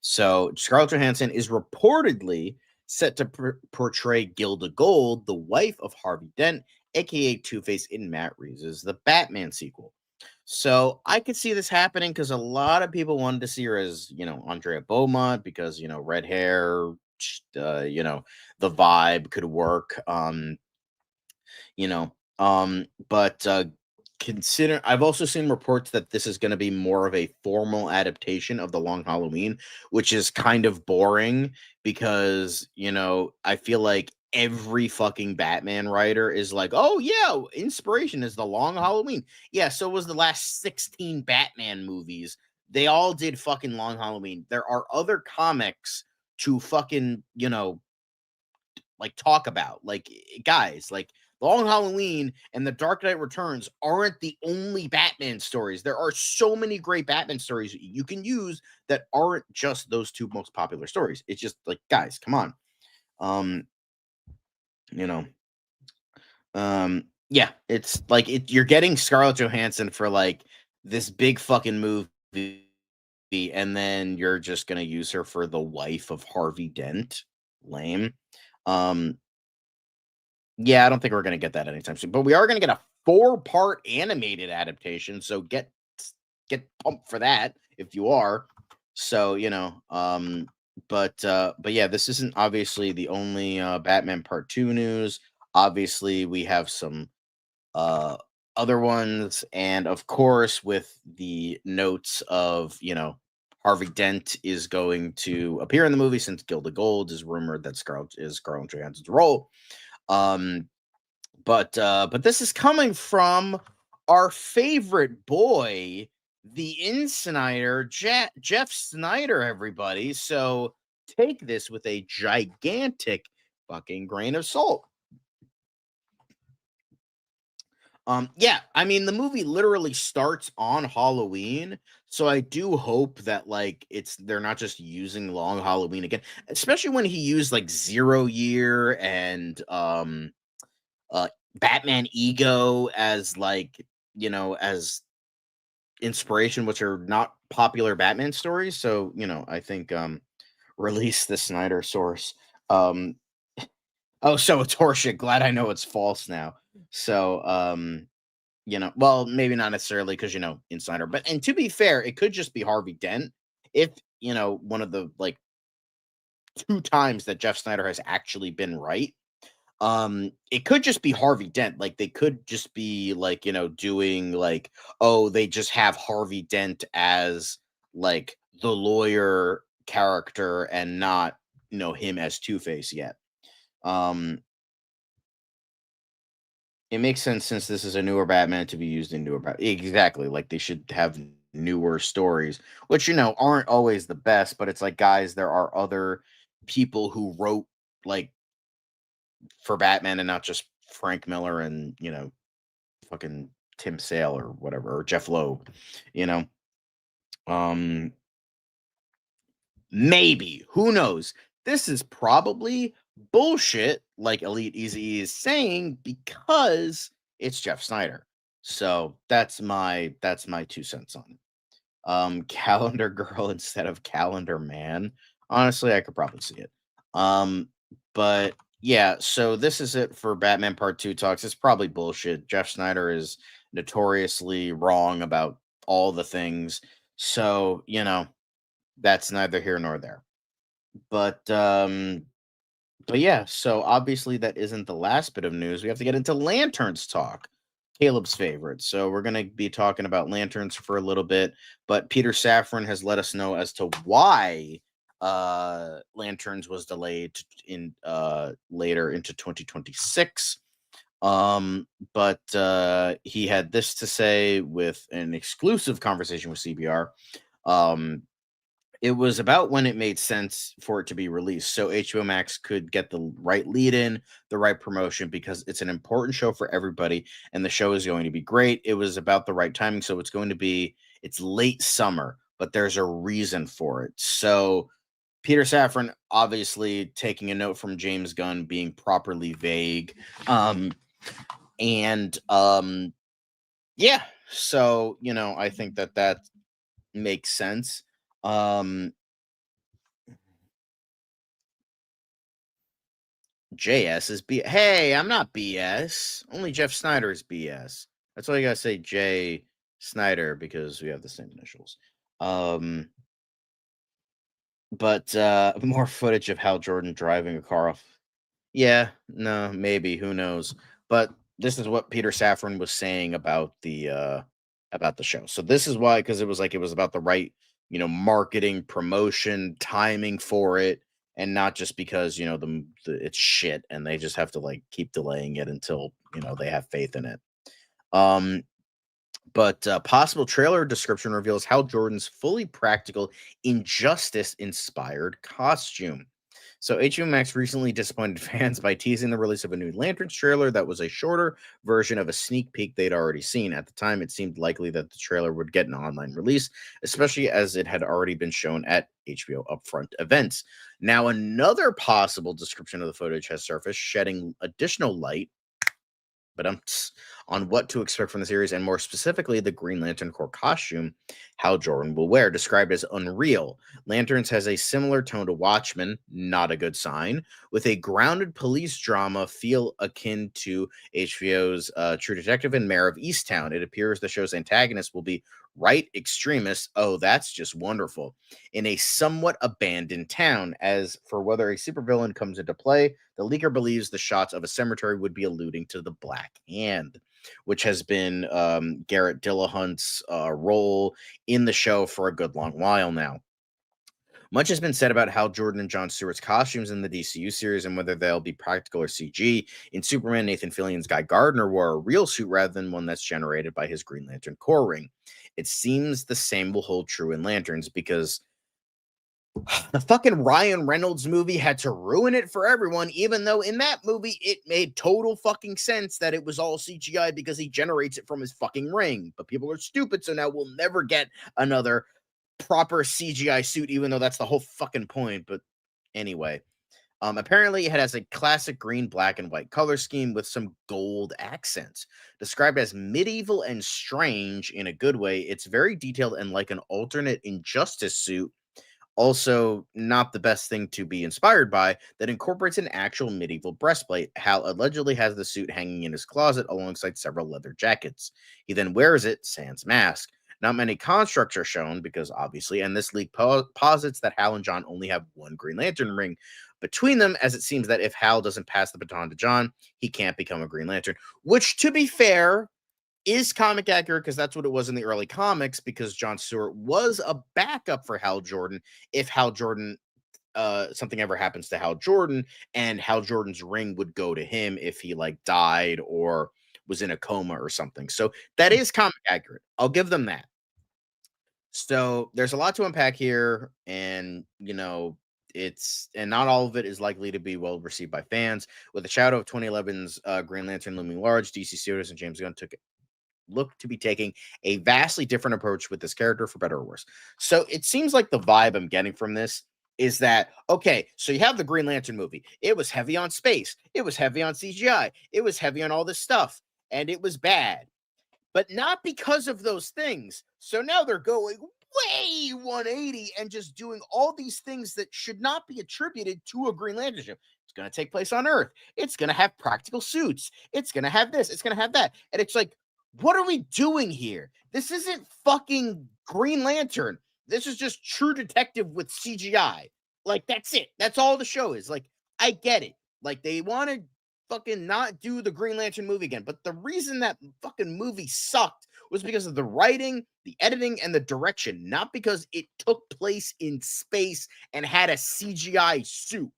So Scarlett Johansson is reportedly set to portray Gilda Gold, the wife of Harvey Dent, aka Two-Face, in Matt Reeves' The Batman sequel. So I could see this happening because a lot of people wanted to see her as, Andrea Beaumont, because, red hair, the vibe could work. But consider, I've also seen reports that this is going to be more of a formal adaptation of The Long Halloween, which is kind of boring because, I feel like every fucking Batman writer is like, oh yeah, inspiration is The Long Halloween. Yeah, so was the last 16 Batman movies they all did fucking Long Halloween. There are other comics to fucking, you know, like talk about. Like, guys, like Long Halloween and The Dark Knight Returns aren't the only Batman stories. There are so many great Batman stories you can use that aren't just those two most popular stories. It's just like, guys, come on. You know, yeah, it's like you're getting Scarlett Johansson for like this big fucking movie, and then you're just gonna use her for the wife of Harvey Dent. Lame. Yeah, I don't think we're gonna get that anytime soon, but we are gonna get a 4-part animated adaptation. So get pumped for that if you are. So, you know, but yeah, this isn't obviously the only Batman Part 2 news. Obviously, we have some other ones, and of course, with the notes of, you know, Harvey Dent is going to appear in the movie since Gilda Gold is rumored that Scarlett Johansson's role. But this is coming from our favorite boy, the Insnider, Jeff Snyder, everybody. So take this with a gigantic fucking grain of salt. Yeah, I mean, the movie literally starts on Halloween, so I do hope that like they're not just using Long Halloween again, especially when he used like 0 Year and Batman Ego as like, you know, as inspiration, which are not popular Batman stories. So, you know, I think release the Snyder source. Oh, so it's horseshit. Glad I know it's false now. So, you know, well, maybe not necessarily because, you know, Insider, but, and to be fair, it could just be Harvey Dent. If, you know, one of the like 2 times that Jeff Snyder has actually been right, it could just be Harvey Dent. Like, they could just be like, you know, doing like, oh, they just have Harvey Dent as like the lawyer character and not, you know, him as Two-Face yet. It makes sense since this is a newer Batman to be used in newer Batman. Exactly. Like, they should have newer stories, which, you know, aren't always the best, but it's like, guys, there are other people who wrote like for Batman and not just Frank Miller and, you know, fucking Tim Sale or whatever, or Jeff Loeb, you know. Maybe, who knows? This is probably bullshit, like Elite Easy is saying, because it's Jeff Snyder. So that's my 2 cents on it. Calendar Girl instead of Calendar Man. Honestly, I could probably see it. But yeah, so this is it for Batman Part 2 talks. It's probably bullshit. Jeff Snyder is notoriously wrong about all the things. So, you know, that's neither here nor there. But yeah, so obviously that isn't the last bit of news. We have to get into Lanterns talk, Caleb's favorite. So we're going to be talking about Lanterns for a little bit, but Peter Safran has let us know as to why Lanterns was delayed in later into 2026. But he had this to say with an exclusive conversation with CBR. It was about when it made sense for it to be released, so HBO Max could get the right lead in, the right promotion, because it's an important show for everybody, and the show is going to be great. It was about the right timing, so it's late summer, but there's a reason for it. So Peter Safran obviously taking a note from James Gunn being properly vague. Yeah, so, you know, I think that makes sense. JS is B. Hey, I'm not BS. Only Jeff Snyder is BS. That's why you gotta say J Snyder, because we have the same initials. But more footage of Hal Jordan driving a car off. Yeah, no, maybe, who knows? But this is what Peter Safran was saying about the show. So this is why, because it was about the right, you know, marketing, promotion, timing for it, and not just because, you know, it's shit and they just have to like keep delaying it until, you know, they have faith in it. But possible trailer description reveals Hal Jordan's fully practical Injustice-inspired costume. So HBO Max recently disappointed fans by teasing the release of a new Lanterns trailer that was a shorter version of a sneak peek they'd already seen. At the time, it seemed likely that the trailer would get an online release, especially as it had already been shown at HBO upfront events. Now, another possible description of the footage has surfaced, shedding additional light but on what to expect from the series, and more specifically, the Green Lantern Corps costume Hal Jordan will wear, described as unreal. Lanterns has a similar tone to Watchmen, not a good sign, with a grounded police drama feel akin to HBO's True Detective and Mayor of Easttown. It appears the show's antagonist will be right extremists. Oh, that's just wonderful. In a somewhat abandoned town. As for whether a supervillain comes into play, the leaker believes the shots of a cemetery would be alluding to the Black Hand, which has been Garrett Dillahunt's role in the show for a good long while now. Much has been said about Hal Jordan and Jon Stewart's costumes in the DCU series and whether they'll be practical or CG. In Superman, Nathan Fillion's Guy Gardner wore a real suit rather than one that's generated by his Green Lantern Corps ring. It seems the same will hold true in Lanterns because the fucking Ryan Reynolds movie had to ruin it for everyone, even though in that movie it made total fucking sense that it was all CGI because he generates it from his fucking ring. But people are stupid, so now we'll never get another proper CGI suit, even though that's the whole fucking point. But anyway, apparently it has a classic green, black, and white color scheme with some gold accents. Described as medieval and strange in a good way, it's very detailed and like an alternate Injustice suit. Also, not the best thing to be inspired by, that incorporates an actual medieval breastplate. Hal allegedly has the suit hanging in his closet alongside several leather jackets. He then wears it sans mask. Not many constructs are shown because obviously, and this leak posits that Hal and John only have one Green Lantern ring between them, as it seems that if Hal doesn't pass the baton to John, he can't become a Green Lantern, which, to be fair, is comic accurate because that's what it was in the early comics, because Jon Stewart was a backup for Hal Jordan if Hal Jordan something ever happens to Hal Jordan, and Hal Jordan's ring would go to him if he like died or was in a coma or something. So that is comic accurate. I'll give them that. So there's a lot to unpack here, and and not all of it is likely to be well received by fans. With the shadow of 2011's Green Lantern looming large, DC Studios and James Gunn look to be taking a vastly different approach with this character, for better or worse. So it seems like the vibe I'm getting from this is that, okay, so you have the Green Lantern movie. It was heavy on space. It was heavy on CGI. It was heavy on all this stuff, and it was bad. But not because of those things. So now they're going way 180 and just doing all these things that should not be attributed to a Green Lantern show. It's going to take place on Earth. It's going to have practical suits. It's going to have this. It's going to have that. And it's like, what are we doing here? This isn't fucking Green Lantern. This is just True Detective with CGI. Like, that's it. That's all the show is. Like, I get it. Like, they want to fucking not do the Green Lantern movie again. But the reason that fucking movie sucked was because of the writing, the editing, and the direction. Not because it took place in space and had a CGI suit.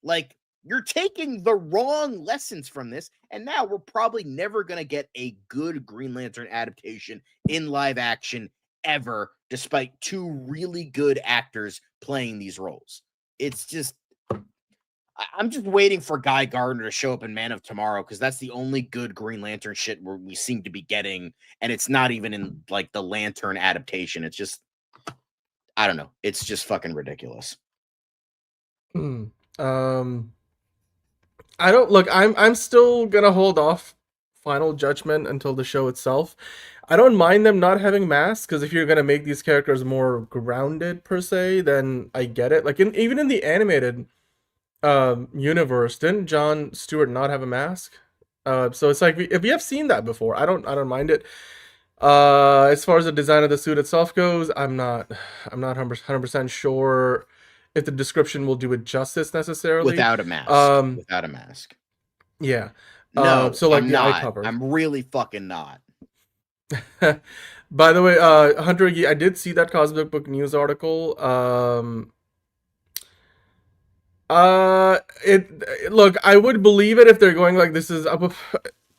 Like, you're taking the wrong lessons from this, and now we're probably never going to get a good Green Lantern adaptation in live action ever, despite two really good actors playing these roles. It's just, I'm just waiting for Guy Gardner to show up in Man of Tomorrow, because that's the only good Green Lantern shit where we seem to be getting, and it's not even in, like, the Lantern adaptation. It's just, I don't know. It's just fucking ridiculous. I don't look. I'm still gonna hold off final judgment until the show itself. I don't mind them not having masks, because if you're gonna make these characters more grounded per se, then I get it. Like even in the animated universe, didn't Jon Stewart not have a mask? So it's like if we have seen that before, I don't mind it. As far as the design of the suit itself goes, I'm not 100% sure if the description will do it justice necessarily. Without a mask. Without a mask. Yeah. No, so like I'm the eye not. cover. I'm really fucking not. By the way, Hunter, I did see that Cosmic Book News article. Look, I would believe it if they're going like this is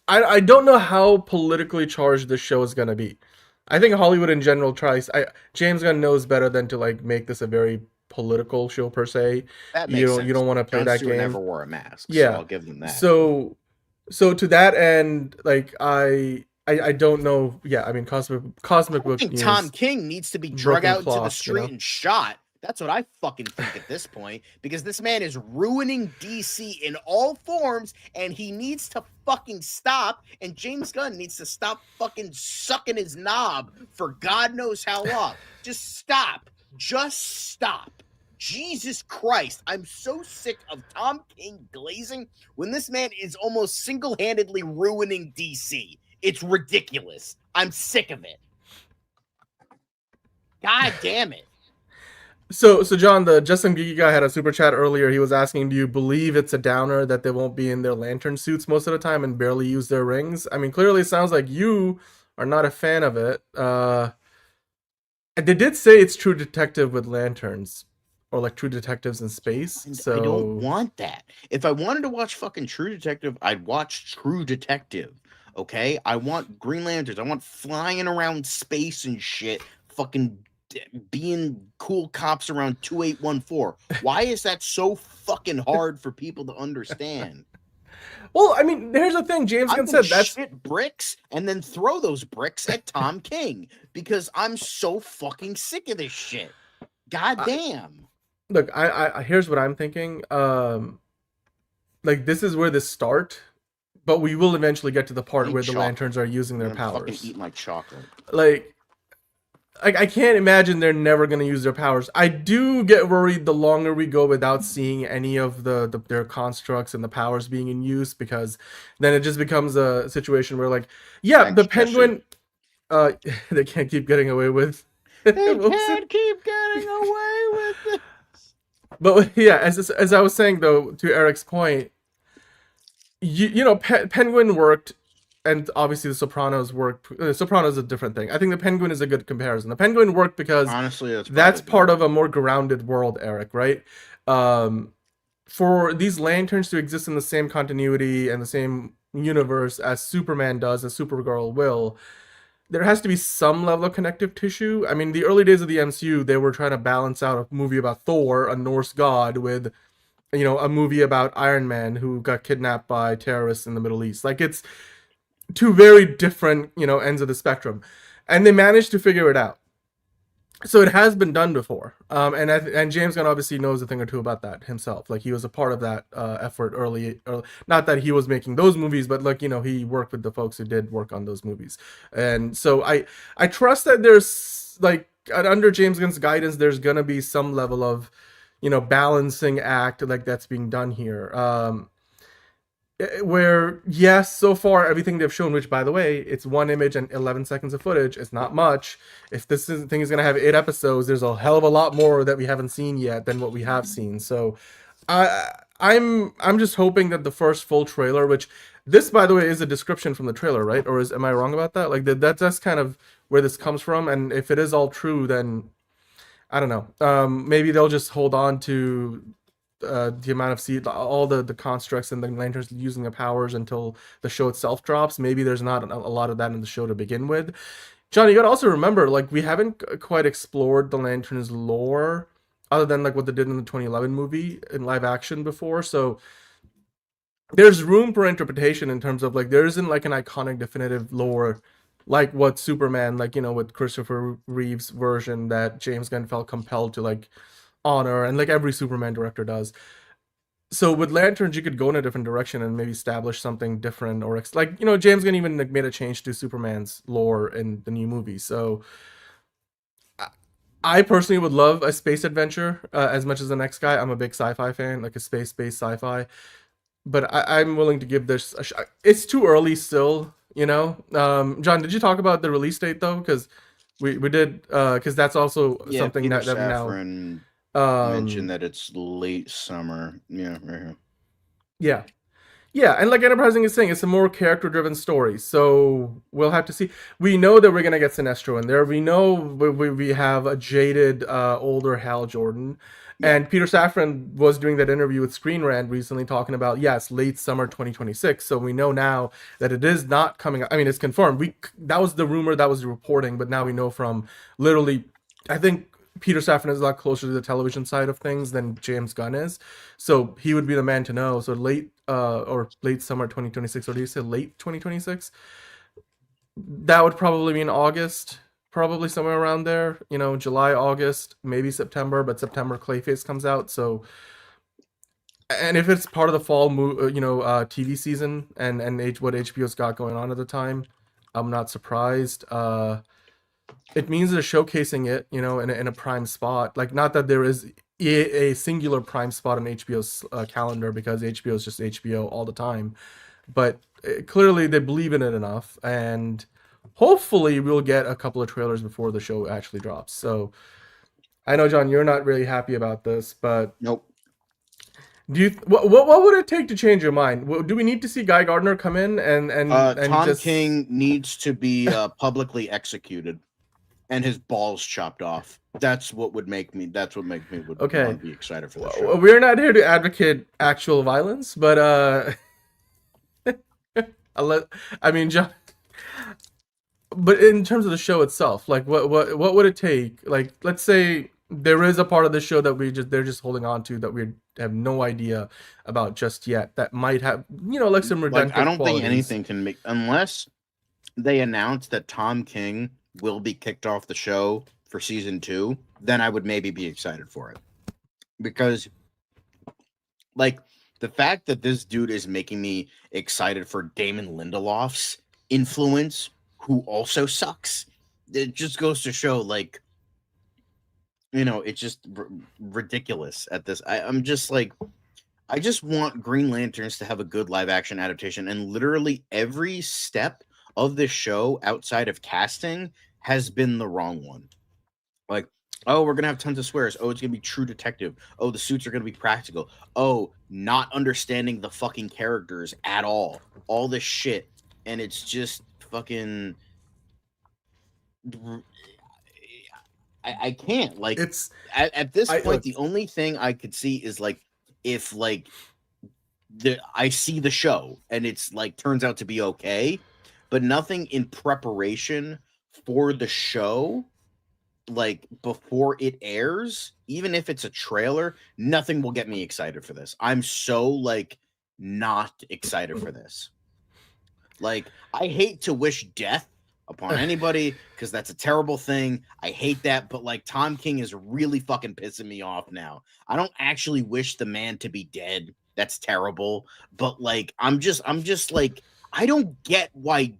I don't know how politically charged this show is gonna be. I think Hollywood in general tries. James Gunn knows better than to like make this a very political show per se. That makes sense. You don't want to play Jon that Stewart game. never wore a mask, so Yeah, I'll give them that. So to that end, like I don't know. Yeah, I mean cosmic book. I think Tom King needs to be drug out into the street and shot. That's what I fucking think at this point, because this man is ruining DC in all forms, and he needs to fucking stop, and James Gunn needs to stop fucking sucking his knob for God knows how long. Just stop. Just stop. Jesus Christ. I'm so sick of Tom King glazing when this man is almost single-handedly ruining DC. It's ridiculous. I'm sick of it. God damn it. So John, the Justin Geeky guy had a super chat earlier. He was asking, do you believe it's a downer that they won't be in their lantern suits most of the time and barely use their rings? I mean, clearly it sounds like you are not a fan of it. They did say it's True Detective with lanterns, or like True Detectives in space. So I don't want that. If I wanted to watch fucking True Detective, I'd watch True Detective. Okay? I want Green Lanterns. I want flying around space and shit. Fucking being cool cops around 2814. Why is that so fucking hard for people to understand? Well, I mean, here's the thing. James Gunn said that's shit bricks and then throw those bricks at Tom King because I'm so fucking sick of this shit. God damn. Look, I here's what I'm thinking. Like this is where this start, but we will eventually get to the part where the lanterns are using their powers. Fucking eat my chocolate. Like I can't imagine they're never going to use their powers. I do get worried the longer we go without seeing any of their constructs and the powers being in use, because then it just becomes a situation where, like, yeah, the Penguin, they can't keep getting away with. They can't keep getting away with it. But yeah, as I was saying though, to Eric's point, you know, Penguin worked. And obviously the Sopranos worked. The Sopranos is a different thing. I think the Penguin is a good comparison. The Penguin worked because honestly, that's part of a more grounded world, Eric, right? For these lanterns to exist in the same continuity and the same universe as Superman does, as Supergirl will, there has to be some level of connective tissue. I mean, the early days of the MCU, they were trying to balance out a movie about Thor, a Norse god, with, you know, a movie about Iron Man who got kidnapped by terrorists in the Middle East. Like, it's two very different, you know, ends of the spectrum, and they managed to figure it out. So it has been done before, and James Gunn obviously knows a thing or two about that himself. Like, he was a part of that effort early. Not that he was making those movies, but, like, you know, he worked with the folks who did work on those movies. And so I trust that there's, like, under James Gunn's guidance, there's gonna be some level of, you know, balancing act like that's being done here. Where, yes, so far everything they've shown, which by the way, it's one image and 11 seconds of footage, it's not much. If this thing is going to have 8 episodes, there's a hell of a lot more that we haven't seen yet than what we have seen. So I'm just hoping that the first full trailer, which this, by the way, is a description from the trailer, right? Or am I wrong about that? Like, that's kind of where this comes from. And if it is all true, then I don't know. Maybe they'll just hold on to the amount of all the constructs and the lanterns using their powers until the show itself drops. Maybe there's not a lot of that in the show to begin with. John, you gotta also remember, like, we haven't quite explored the lanterns lore other than like what they did in the 2011 movie in live action before. So there's room for interpretation in terms of, like, there isn't like an iconic definitive lore like what Superman, like, you know, with Christopher Reeve's version that James Gunn felt compelled to, like, honor, and like every Superman director does. So with lanterns, you could go in a different direction and maybe establish something different, or like, you know, James Gunn even like made a change to Superman's lore in the new movie. So I personally would love a space adventure as much as the next guy. I'm a big sci-fi fan, like a space-based sci-fi, but I'm willing to give this a shot. It's too early still, you know. John, did you talk about the release date though? Because we did, because that's also something Peter that Safran now mentioned that it's late summer. Yeah, right here. Yeah. Yeah, and like Enterprising is saying, it's a more character-driven story, so we'll have to see. We know that we're gonna get Sinestro in there. We know we have a jaded, older Hal Jordan, and Peter Safran was doing that interview with Screen Rant recently, talking about yes, late summer 2026. So we know now that it is not coming. I mean, it's confirmed. That was the rumor, that was the reporting, but now we know from literally, I think Peter Safran is a lot closer to the television side of things than James Gunn is, so he would be the man to know. So late summer 2026, or do you say late 2026? That would probably mean August, probably somewhere around there. July, August, maybe September, but September Clayface comes out. So, and if it's part of the fall, TV season and what HBO's got going on at the time, I'm not surprised. It means they're showcasing it, in a prime spot. Like, not that there is a singular prime spot on HBO's calendar, because HBO is just HBO all the time, but clearly they believe in it enough, and hopefully we'll get a couple of trailers before the show actually drops. So I know, John, you're not really happy about this, but nope. What would it take to change your mind? Do we need to see Guy Gardner come in and Tom King needs to be publicly executed and his balls chopped off? That's what would make me want to be excited for the show. We're not here to advocate actual violence, but John, but in terms of the show itself, like what would it take? Like, let's say there is a part of the show that they're just holding on to, that we have no idea about just yet, that might have, like some redemptive I don't qualities. think anything can make, unless they announce that Tom King will be kicked off the show for season 2, then I would maybe be excited for it. Because, like, the fact that this dude is making me excited for Damon Lindelof's influence, who also sucks, it just goes to show, like, it's just ridiculous at this. I'm just like, I just want Green Lanterns to have a good live action adaptation, and literally every step of this show outside of casting has been the wrong one. Like, oh, we're gonna have tons of swears. Oh, it's gonna be True Detective. Oh, the suits are gonna be practical. Oh, not understanding the fucking characters at all. All this shit, and it's just fucking. I can't, like, it's at this point. The only thing I could see is, like, if, like, I see the show and it's like turns out to be okay, but nothing in preparation for the show, like before it airs, even if it's a trailer, nothing will get me excited for this. I'm so, like, not excited for this. Like, I hate to wish death upon anybody, because that's a terrible thing. I hate that, but, like, Tom King is really fucking pissing me off now. I don't actually wish the man to be dead. That's terrible. But, like, I'm just like, I don't get why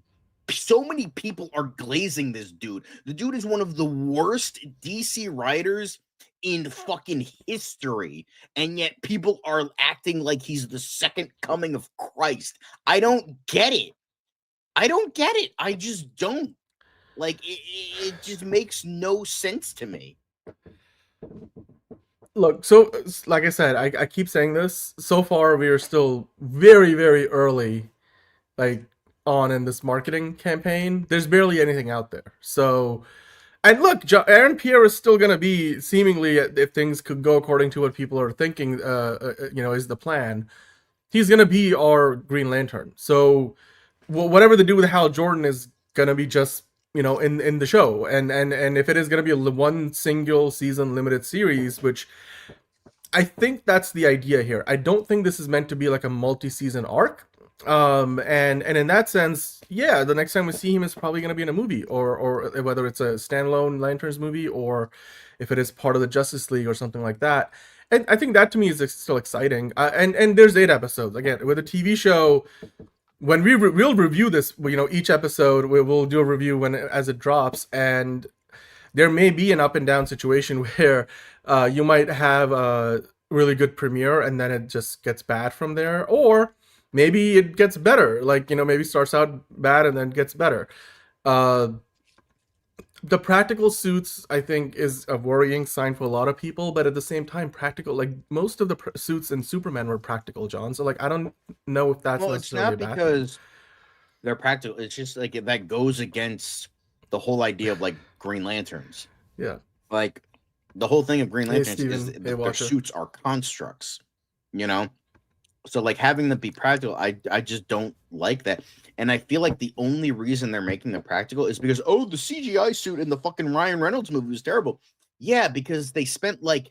so many people are glazing this dude. The dude is one of the worst DC writers in fucking history, and yet people are acting like he's the second coming of Christ. I don't get it. I just don't. Like, it just makes no sense to me. Look, so, like I said, I keep saying this. So far, we are still very, very early, like, on in this marketing campaign. There's barely anything out there. So, and look, Aaron Pierre is still going to be, seemingly, if things could go according to what people are thinking, is the plan, he's going to be our Green Lantern. So, whatever they do with Hal Jordan is going to be just, in the show. And if it is going to be a one single season limited series, which I think that's the idea here. I don't think this is meant to be like a multi-season arc. And in that sense, yeah, the next time we see him is probably going to be in a movie, or whether it's a standalone Lanterns movie, or if it is part of the Justice League or something like that. And I think that to me is still exciting. And there's 8 episodes. Again, with a TV show, when we'll review this, each episode, we'll do a review as it drops, and there may be an up and down situation where you might have a really good premiere and then it just gets bad from there, or maybe it gets better, like, maybe starts out bad and then gets better. But the practical suits, I think, is a worrying sign for a lot of people, but at the same time, practical, like most of the suits in Superman were practical, John. So like, I don't know if that's Well, it's necessarily a not bad thing. because they're practical. It's just like that goes against the whole idea of like Green Lanterns. Yeah. Like the whole thing of Green Hey, Lanterns is Steven. that Hey, their Walker. suits are constructs, you know? So like having them be practical, I just don't like that. And I feel like the only reason they're making them practical is because, oh, the CGI suit in the fucking Ryan Reynolds movie was terrible. Yeah, because they spent like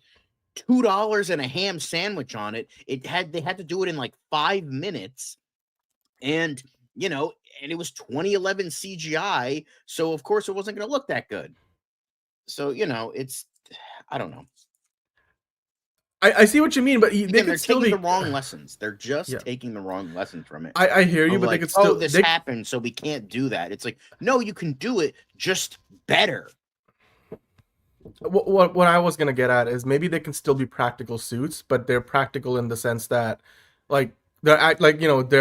$2 and a ham sandwich on it. They had to do it in like 5 minutes. And you know, and it was 2011 CGI, so of course it wasn't going to look that good. So, you know, it's, I don't know. I see what you mean, but They're taking the wrong lessons. They're just taking the wrong lessons from it. I hear you, but like, they could still. Oh, this happened, so we can't do that. It's like, no, you can do it, just better. What I was gonna get at is maybe they can still be practical suits, but they're practical in the sense that, like, they're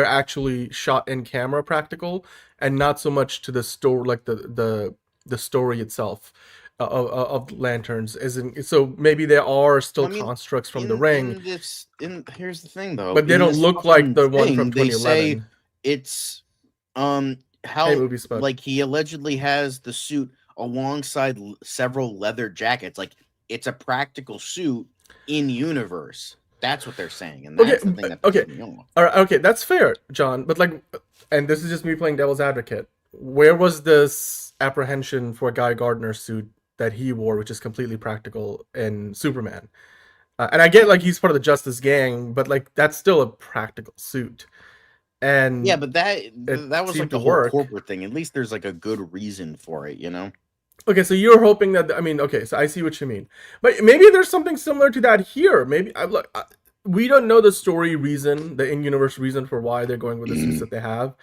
actually shot in camera practical, and not so much to the story, like the story itself. Of lanterns isn't, so maybe there are still constructs from the ring. Here's the thing though, but they don't look like the one from 2011. They say it's how like he allegedly has the suit alongside several leather jackets. Like it's a practical suit in universe. That's what they're saying, and that's the thing that pisses me off. All right, okay, that's fair, John. But like, and this is just me playing devil's advocate. Where was this apprehension for Guy Gardner's suit that he wore, which is completely practical in Superman? And I get like he's part of the Justice Gang, but like that's still a practical suit. And yeah, but that was like the whole corporate thing. At least there's like a good reason for it, you know? Okay, so you're hoping that, I mean, okay, so I see what you mean. But maybe there's something similar to that here. Maybe, we don't know the story reason, the in-universe reason for why they're going with the suits that they have.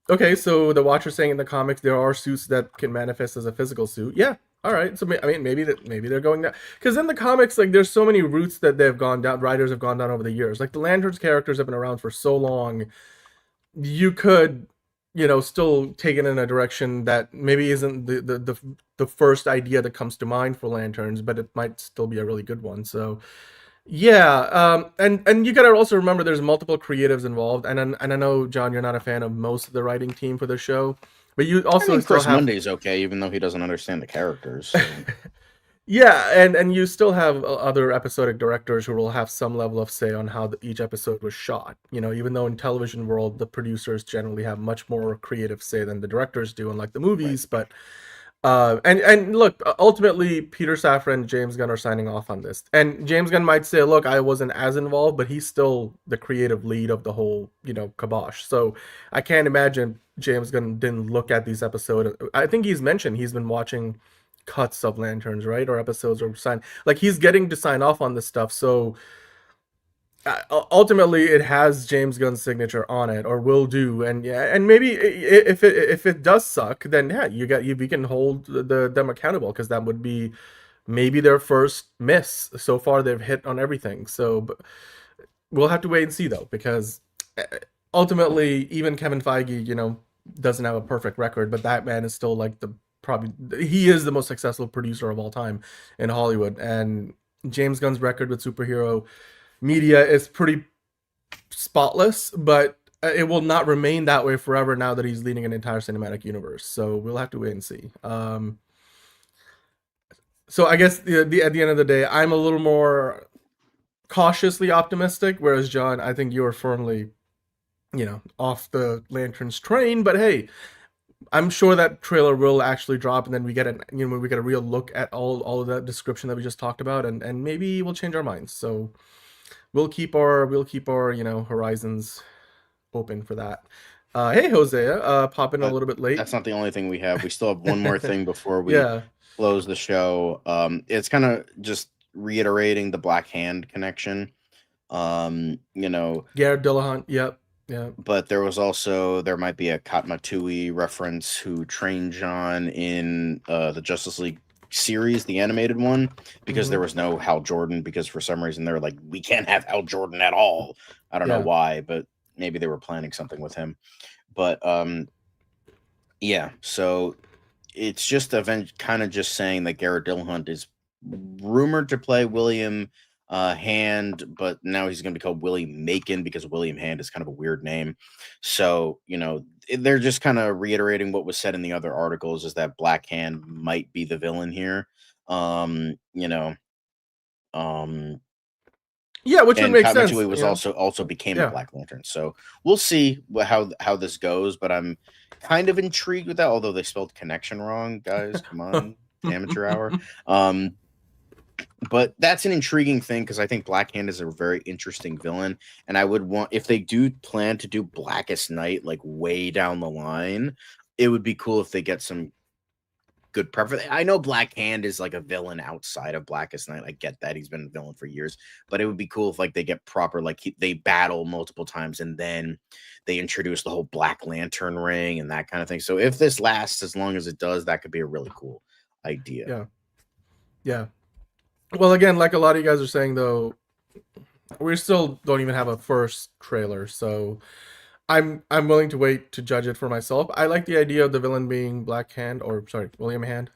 Okay, so the Watcher's saying in the comics there are suits that can manifest as a physical suit. Yeah, all right. So I mean, maybe they're going that, because in the comics, like, there's so many routes that they've gone down. Writers have gone down over the years. Like the Lanterns characters have been around for so long. You could, you know, still take it in a direction that maybe isn't the first idea that comes to mind for Lanterns, but it might still be a really good one. So. Yeah, and you gotta also remember there's multiple creatives involved, and I know, John, you're not a fan of most of the writing team for the show, but you also Chris Monday's okay, even though he doesn't understand the characters. So. Yeah, and you still have other episodic directors who will have some level of say on how each episode was shot. You know, even though in television world the producers generally have much more creative say than the directors do, unlike the movies, right. But. And look, ultimately, Peter Safran and James Gunn are signing off on this. And James Gunn might say, look, I wasn't as involved, but he's still the creative lead of the whole, you know, kibosh. So I can't imagine James Gunn didn't look at these episodes. I think he's mentioned he's been watching cuts of Lanterns, right? Or episodes or like he's getting to sign off on this stuff. So ultimately it has James Gunn's signature on it, or will do, and yeah, and maybe if it does suck, then yeah, we can hold them accountable, because that would be maybe their first miss. So far they've hit on everything, so but we'll have to wait and see though, because ultimately even Kevin Feige, you know, doesn't have a perfect record, but that man is still like he is the most successful producer of all time in Hollywood, and James Gunn's record with superhero media is pretty spotless, but it will not remain that way forever now that he's leading an entire cinematic universe. So we'll have to wait and see. So I guess at the end of the day, I'm a little more cautiously optimistic, whereas John, I think you're firmly, you know, off the Lanterns train. But hey, I'm sure that trailer will actually drop, and then we get a real look at all of that description that we just talked about, and maybe we'll change our minds. So. We'll keep our you know, horizons open for that. Hey Hosea, pop in a little bit late. That's not the only thing we have. We still have one more thing before we close the show. It's kind of just reiterating the Black Hand connection. You know, Garrett Dillahunt. Yep. Yeah. But there might be a Katma reference who trained John in the Justice League series, the animated one, because there was no Hal Jordan, because for some reason they're like, we can't have Hal Jordan at all. I don't know why, but maybe they were planning something with him. But yeah, so it's just kind of just saying that Garrett Dillahunt is rumored to play William Hand, but now he's going to be called William Macon because William Hand is kind of a weird name. So, they're just kind of reiterating what was said in the other articles, is that Black Hand might be the villain here. Yeah, which would make sense. Eventually was also became a Black Lantern. So we'll see how this goes, but I'm kind of intrigued with that, although they spelled connection wrong, guys. Come on, amateur hour. But that's an intriguing thing because I think Black Hand is a very interesting villain, and I would want, if they do plan to do Blackest Night like way down the line, it would be cool if they get some good preference. I know Black Hand is like a villain outside of Blackest Night. I get that, he's been a villain for years, but it would be cool if like they get proper, like they battle multiple times and then they introduce the whole Black Lantern ring and that kind of thing. So if this lasts as long as it does, that could be a really cool idea. Yeah. Well, again, like a lot of you guys are saying, though, we still don't even have a first trailer, so I'm willing to wait to judge it for myself. I like the idea of the villain being William Hand.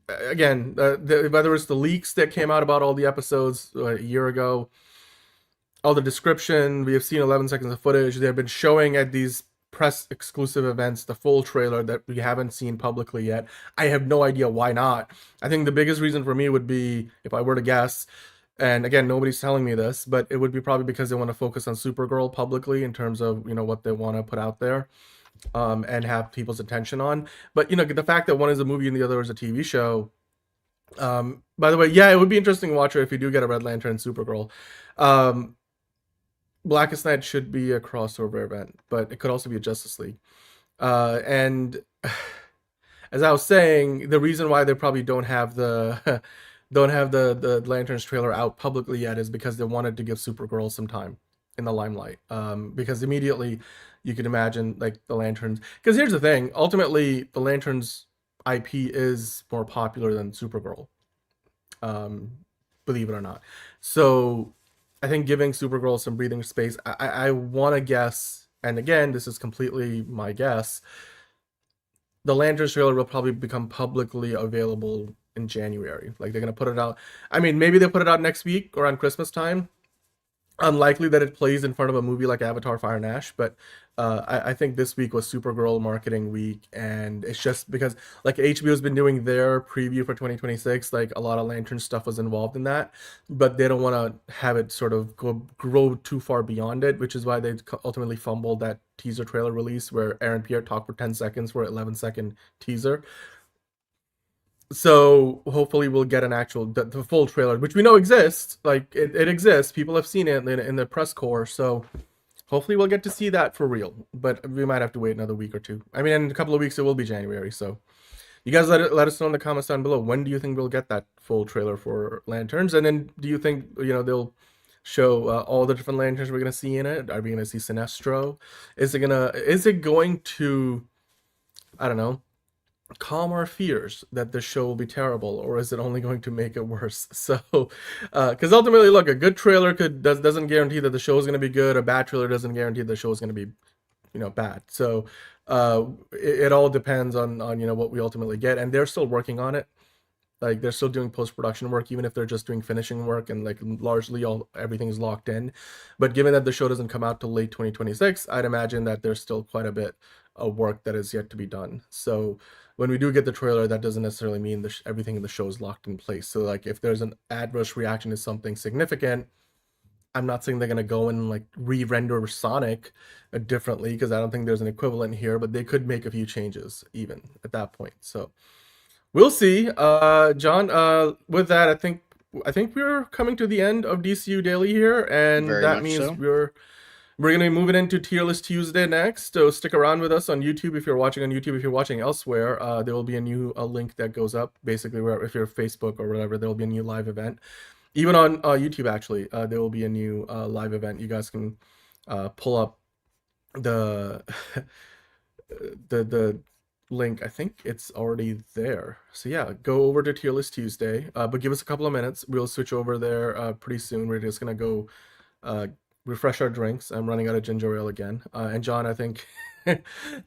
Again, whether it's the leaks that came out about all the episodes a year ago, all the description, we have seen 11 seconds of footage. They've been showing at these press exclusive events the full trailer that we haven't seen publicly yet. I have no idea why not. I think the biggest reason for me would be, if I were to guess, and again, nobody's telling me this, but it would be probably because they want to focus on Supergirl publicly in terms of, what they want to put out there, and have people's attention on. But, the fact that one is a movie and the other is a TV show. By the way, it would be interesting to watch it if you do get a Red Lantern and Supergirl. Blackest Night should be a crossover event, but it could also be a Justice League. And as I was saying, the reason why they probably don't have the Lanterns trailer out publicly yet is because they wanted to give Supergirl some time in the limelight. Because immediately you can imagine like the Lanterns. Because here's the thing: ultimately, the Lanterns IP is more popular than Supergirl. Believe it or not. So I think giving Supergirl some breathing space, I want to guess, and again, this is completely my guess, the Lanterns trailer will probably become publicly available in January. Like, they're going to put it out. I mean, maybe they'll put it out next week or on Christmas time. Unlikely that it plays in front of a movie like Avatar Fire and Ash, but I think this week was Supergirl marketing week, and it's just because like HBO's been doing their preview for 2026, like a lot of Lantern stuff was involved in that, but they don't want to have it sort of grow too far beyond it, which is why they ultimately fumbled that teaser trailer release where Aaron Pierre talked for 10 seconds for an 11-second teaser. So hopefully we'll get an actual the full trailer, which we know exists. Like it exists. People have seen it in the press corps. So hopefully we'll get to see that for real. But we might have to wait another week or two. I mean, in a couple of weeks it will be January. So you guys let us know in the comments down below. When do you think we'll get that full trailer for Lanterns? And then do you think they'll show all the different Lanterns we're gonna see in it? Are we gonna see Sinestro? Is it going to, I don't know, calm our fears that the show will be terrible, or is it only going to make it worse? So because ultimately, look, a good trailer doesn't guarantee that the show is going to be good. A bad trailer doesn't guarantee the show is going to be bad. So it all depends on what we ultimately get, and they're still working on it. Like, they're still doing post-production work, even if they're just doing finishing work, and like largely everything is locked in. But given that the show doesn't come out till late 2026, I'd imagine that there's still quite a bit of work that is yet to be done. So when we do get the trailer, that doesn't necessarily mean everything in the show is locked in place. So like, if there's an adverse reaction to something significant, I'm not saying they're going to go and like re-render Sonic differently, because I don't think there's an equivalent here, but they could make a few changes even at that point. So we'll see. John, with that, I think we're coming to the end of DCU Daily here, and that means so. We're going to be moving into Tier List Tuesday next, so stick around with us on YouTube if you're watching on YouTube. If you're watching elsewhere, there will be a new link that goes up, basically, where if you're Facebook or whatever, there will be a new live event. Even on YouTube, actually, there will be a new live event. You guys can pull up the link. I think it's already there. So yeah, go over to Tier List Tuesday, but give us a couple of minutes. We'll switch over there pretty soon. We're just going to go refresh our drinks. I'm running out of ginger ale again. And John, I think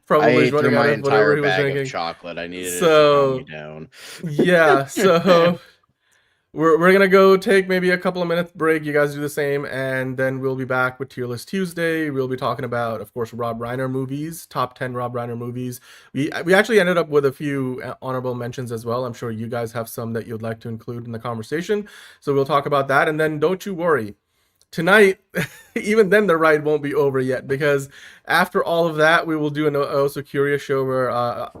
Probably I ate through running out my of whatever entire he was bag drinking. of chocolate. I needed it to calm me down. Yeah, so we're gonna go take maybe a couple of minutes break. You guys do the same, and then we'll be back with Tier List Tuesday. We'll be talking about, of course, Rob Reiner movies, top 10 Rob Reiner movies. We actually ended up with a few honorable mentions as well. I'm sure you guys have some that you'd like to include in the conversation. So we'll talk about that, and then don't you worry. Tonight, even then, the ride won't be over yet, because after all of that, we will do an Also Curious show where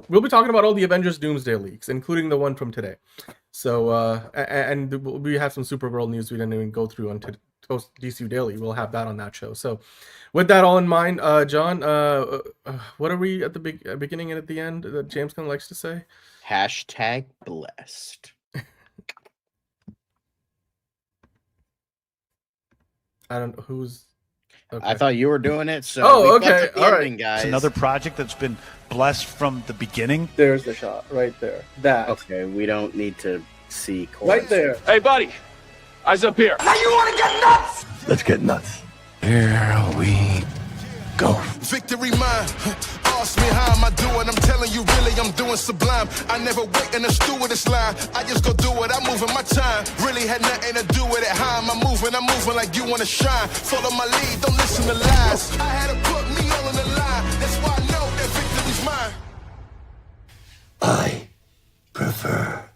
we'll be talking about all the Avengers Doomsday leaks, including the one from today. So, and we have some Supergirl news we didn't even go through on Post DCU Daily. We'll have that on that show. So, with that all in mind, John, what are we at the beginning and at the end that James Gunn likes to say? Hashtag blessed. I don't know who's. Okay. I thought you were doing it. So okay. All right, guys. It's another project that's been blessed from the beginning. There's the shot right there. That. Okay, we don't need to see. Chorus. Right there. Hey, buddy. Eyes up here. Now you want to get nuts? Let's get nuts. Here we go. Victory mine. Ask me how am I doing? I'm telling you, really, I'm doing sublime. I never wait in a stewardess line. I just go do it. I'm moving my time. Really had nothing to do with it. How am I moving? I'm moving like you want to shine. Follow my lead. Don't listen to lies. I had to put me all on the line. That's why I know that victory's mine. I prefer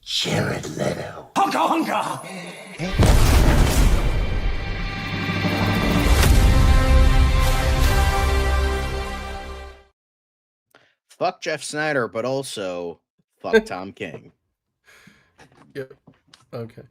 Jared Leto. Hunka hunka! Fuck Jeff Snyder, but also fuck Tom King. Yep. Okay.